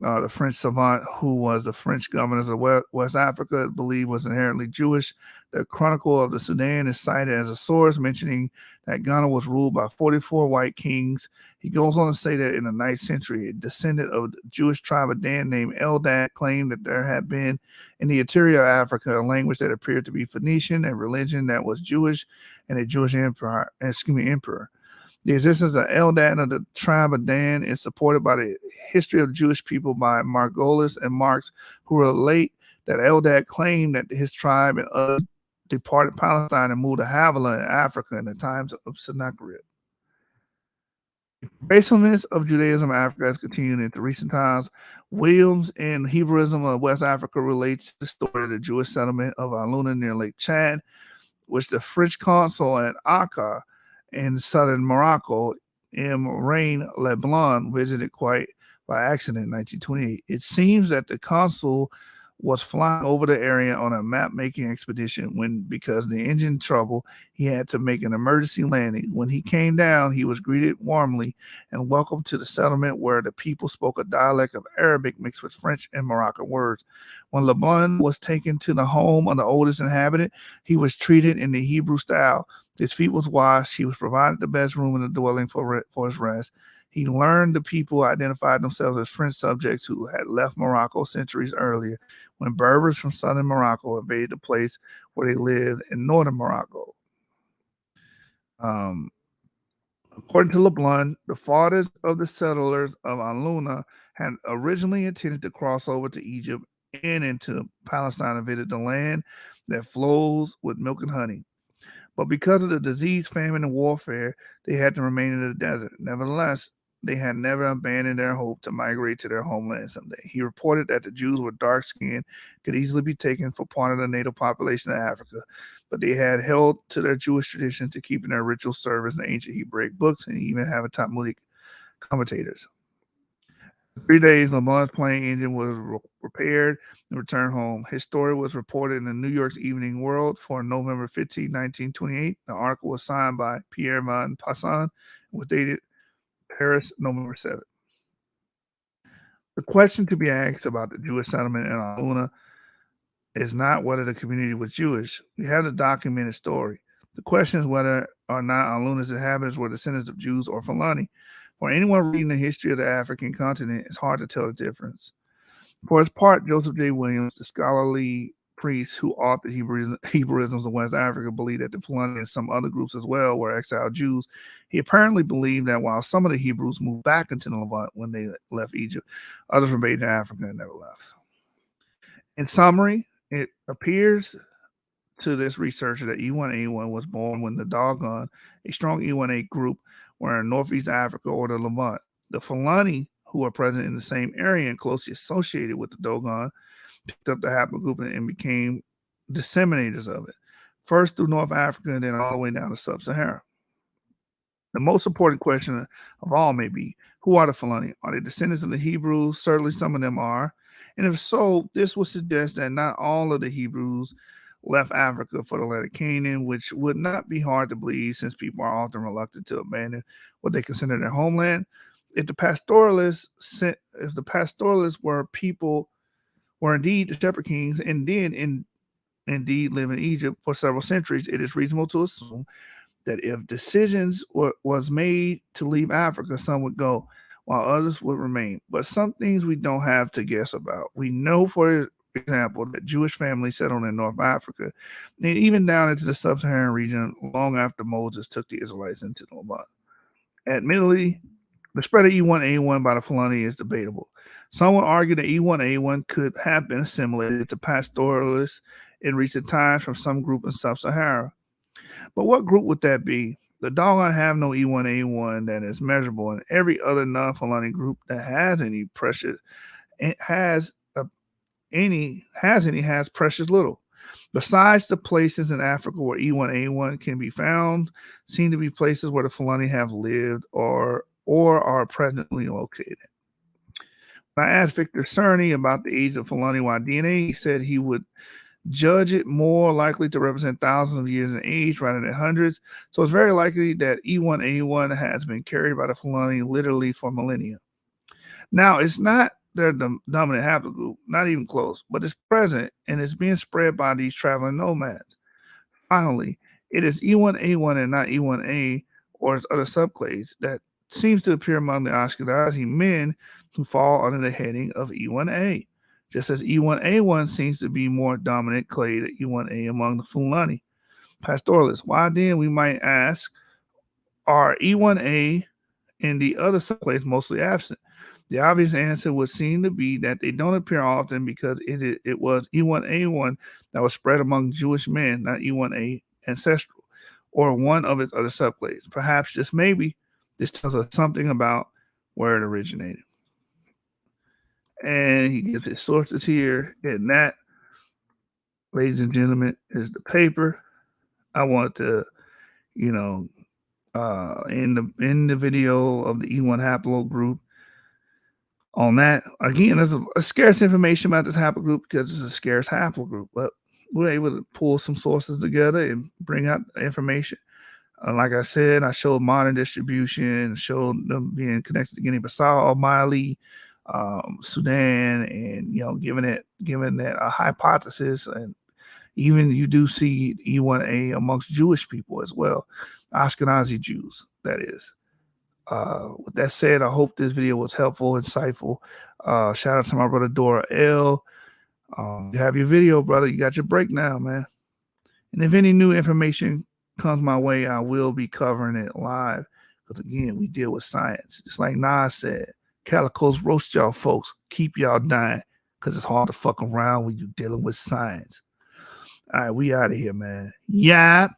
the French savant who was the French governor of West Africa, believed was inherently Jewish. The Chronicle of the Sudan is cited as a source, mentioning that Ghana was ruled by 44 white kings. He goes on to say that in the 9th century, a descendant of the Jewish tribe of Dan named Eldad claimed that there had been in the interior of Africa a language that appeared to be Phoenician, a religion that was Jewish, and a Jewish emperor. The existence of Eldad of the tribe of Dan is supported by the History of Jewish People by Margolis and Marx, who relate that Eldad claimed that his tribe and others departed Palestine and moved to Havilah in Africa in the times of Sennacherib. The pervasiveness of Judaism in Africa has continued into recent times. Williams in Hebrewism of West Africa relates the story of the Jewish settlement of Aluna near Lake Chad, which the French consul at Akka in southern Morocco, M. Rain Leblanc, visited quite by accident in 1928. It seems that the consul was flying over the area on a map-making expedition when, because of the engine trouble, he had to make an emergency landing. When he came down, he was greeted warmly and welcomed to the settlement, where the people spoke a dialect of Arabic mixed with French and Moroccan words. When Leblanc was taken to the home of the oldest inhabitant, he was treated in the Hebrew style. His feet was washed. He was provided the best room in the dwelling for his rest. He learned the people identified themselves as French subjects who had left Morocco centuries earlier, when Berbers from southern Morocco invaded the place where they lived in northern Morocco. According to Leblanc, the fathers of the settlers of Aluna had originally intended to cross over to Egypt and into Palestine and visit the land that flows with milk and honey. But because of the disease, famine, and warfare, they had to remain in the desert. Nevertheless, they had never abandoned their hope to migrate to their homeland someday. He reported that the Jews were dark-skinned, could easily be taken for part of the native population of Africa, but they had held to their Jewish tradition to keeping their ritual service in the ancient Hebraic books and even having Talmudic commentators. 3 days, Lamont's plane engine was repaired and returned home. His story was reported in the New York's Evening World for November 15, 1928. The article was signed by Pierre Van Passan and was dated Paris, November 7th. The question to be asked about the Jewish settlement in Aluna is not whether the community was Jewish. We have the documented story. The question is whether or not Aluna's inhabitants were descendants of Jews or Fulani. For anyone reading the history of the African continent, it's hard to tell the difference. For his part, Joseph J. Williams, the scholarly priest who authored Hebrewisms of West Africa, believed that the Fulani and some other groups as well were exiled Jews. He apparently believed that while some of the Hebrews moved back into the Levant when they left Egypt, others remained in Africa and never left. In summary, it appears to this researcher that E1A1 was born when the Dogon, a strong E1A group, were in Northeast Africa or the Levant. The Fulani, who are present in the same area and closely associated with the Dogon, picked up the haplogroup and became disseminators of it, first through North Africa and then all the way down to Sub-Sahara. The most important question of all may be, who are the Fulani? Are they descendants of the Hebrews? Certainly some of them are. And if so, this would suggest that not all of the Hebrews left Africa for the land of Canaan, which would not be hard to believe since people are often reluctant to abandon what they consider their homeland. If the pastoralists were indeed the shepherd kings and did indeed live in Egypt for several centuries, it is reasonable to assume that if decisions was made to leave Africa, some would go, while others would remain. But some things we don't have to guess about. We know, for example, that Jewish families settled in North Africa and even down into the sub-Saharan region long after Moses took the Israelites into the Levant. Admittedly, the spread of E1A1 by the Fulani is debatable. Some would argue that E1A1 could have been assimilated to pastoralists in recent times from some group in Sub-Sahara. But what group would that be? The Dogon have no E1A1 that is measurable, and every other non-Fulani group that has any has precious little. Besides the places in Africa where E1A1 can be found, seem to be places where the Fulani have lived or are presently located. When I asked Victor Cerny about the age of Fulani DNA, he said he would judge it more likely to represent thousands of years in age rather than hundreds. So it's very likely that E1A1 has been carried by the Fulani literally for millennia. Now, it's not their dominant haplogroup, not even close, but it's present and it's being spread by these traveling nomads. Finally, it is E1A1 and not E1A or its other subclades that seems to appear among the Ashkenazi men who fall under the heading of E1A. Just as E1A1 seems to be more dominant clade than E1A among the Fulani pastoralists. Why then, we might ask, are E1A and the other subclades mostly absent? The obvious answer would seem to be that they don't appear often because it was E1A1 that was spread among Jewish men, not E1A ancestral, or one of its other subclades. Perhaps, just maybe, this tells us something about where it originated. And he gives his sources here, and that, ladies and gentlemen, is the paper. I want to, in the video of the E1 Haplogroup. On that, again, there's a scarce information about this haplogroup because it's a scarce haplogroup, but we're able to pull some sources together and bring out information. Like I said, I showed modern distribution, showed them being connected to Guinea-Bissau, Mali, Sudan, and given that a hypothesis, and even you do see E1A amongst Jewish people as well, Ashkenazi Jews, that is. With that said, I hope this video was helpful, insightful. Shout out to my brother Dora L. You have your video, brother. You got your break now, man. And if any new information comes my way, I will be covering it live. Because again, we deal with science. Just like Nas said, Calicos roast y'all folks. Keep y'all dying. Because it's hard to fuck around when you're dealing with science. All right, we out of here, man. Yap.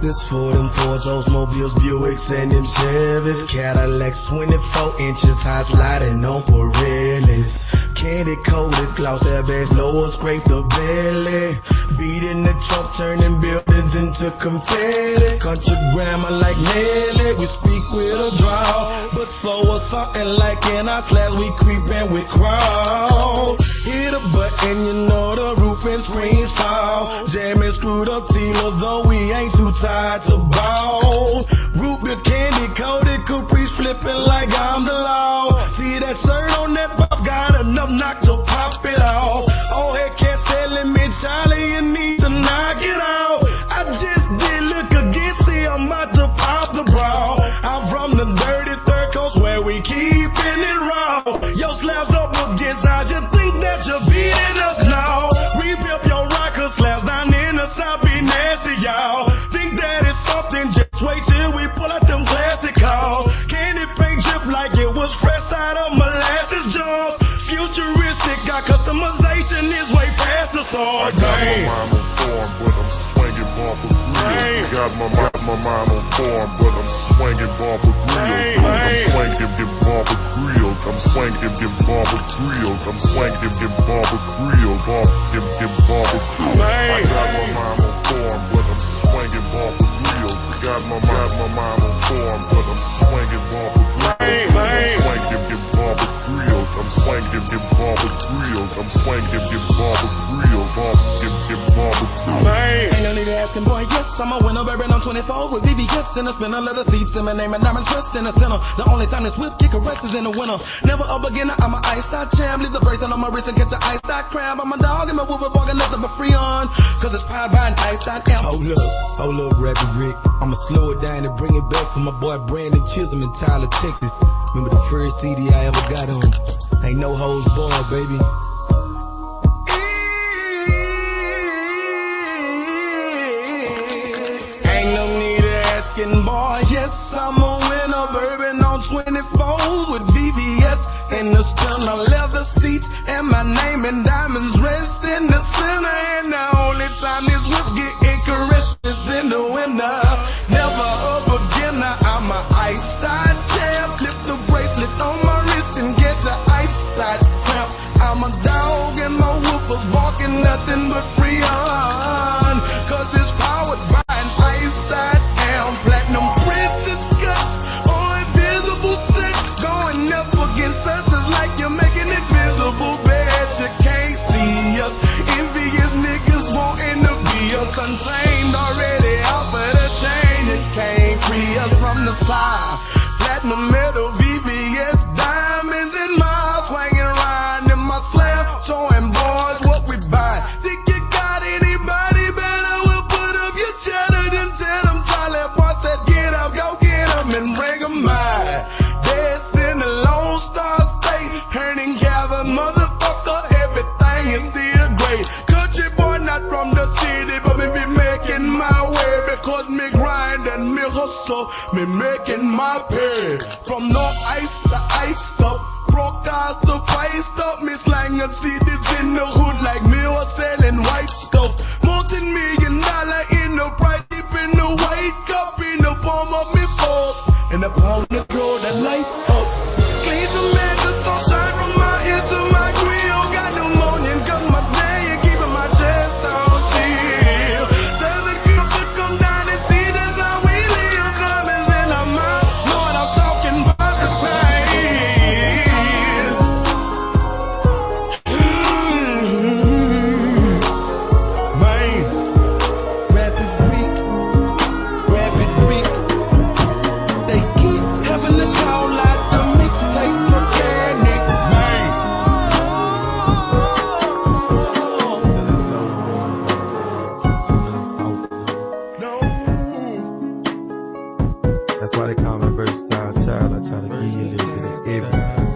This for them Fords, Oldsmobiles, Buicks, and them Chevys. Cadillacs, 24 inches high, sliding on Pirellis. Candy coated gloss airbags, lower scrape the belly. Beat in the trunk, turning buildings into confetti. Country grammar like Nelly, we speak with a drawl, but slow or something like in our slabs, we creepin' with crawl. Hit a button, you know the roof and screens fall. Jamming screwed up Tila, though we ain't too tired to ball. Root beer candy coated, Caprice flipping like I'm the law. See that shirt on that pop, got enough knock to pop it off. Oh, head cats telling me, Charlie, you need to knock it off. I just did look again, see I'm about to pop the bra. I'm from the dirty third coast where we keeping it raw. Yo, slabs up against ours, you think that you're beating us now? Repip your rocker slabs down in the south, be nasty, y'all. Think that it's something, just wait till we pull out them classic calls. Candy paint drip like it was fresh out of molasses jars. Futuristic, got customization is way past the stars. I got my mind on form, but I'm swinging bumper grills. I'm swinging, get bumper grills. I'm swinging, get bumper grills. I'm swinging, get bumper grills. Get bumper grills. I got my mind on form, but I'm swinging bumper grills. Got my mind on form, but I'm swinging bumper grills. I'm swinging, get bumper grills. I'm swinging, get bumper grills. I'm swinging, get bumper grills. Get bumper grills. Ain't no need to asking, boy, yes, I'm a winner, baby, I'm 24 with VVS and a spinner, leather seats in my name and diamonds dressed in the center. The only time this whip kick caresses in the winter. Never a beginner, I'm an iced out champ. Leave the bracelet on my wrist and get your iced out crab. I'm a dog and my whoop bargain, nothing but free on, cause it's powered by an iced out amp. Hold up, Rappy Rick. I'ma slow it down and bring it back for my boy Brandon Chisholm in Tyler, Texas. Remember the first CD I ever got on? Ain't no hoes barred, baby. Boy, yes, I'm a winner, bourbon on 24s with VVS and the stunner leather seats and my name and diamonds rest in the center. And the only time this whip get caressed is in the winter. Never a beginner, I'm a iced out champ. Flip the bracelet on my wrist and get your iced out cramp. I'm a dog and my woofers walking nothing but free on, cause it's powered by an iced out platinum princess cuts or invisible sex. Going up against us is like you're making it visible, bet you can't see us. Envious niggas wanting to be us, untamed already out for the chain. It can't free us from the side. Platinum metal, VVS, diamonds in my swinging around in my slab, showing boys what we buy. Think you got anybody better? We'll put up your cheddar and tell them boy said get up, go get them and bring them by. Death's in the Lone Star State, Herning Cavern, motherfucker, everything is still great. Country boy not from the city, but me be making my way, because me grind and me hustle, me making my pay. From no ice to iced up, broadcast to priced up, me slang up CDs in the hood like me was selling white stuff. Multi-million-dollar in the price, deep in the white cup, in the palm of me force, and the pound to throw that light up. Clean the man that don't shine from my ear to my grill. Got pneumonia and got my day and keeping my chest on chill. Southern comfort, come down and see that's how we live. Diamonds in our mouth, know what I'm talking about, the price. Man, Rapid Rick, they keep having to call out the mixtape mechanic, man. No. That's why they call me versatile child. I try to give you a little bit of everything.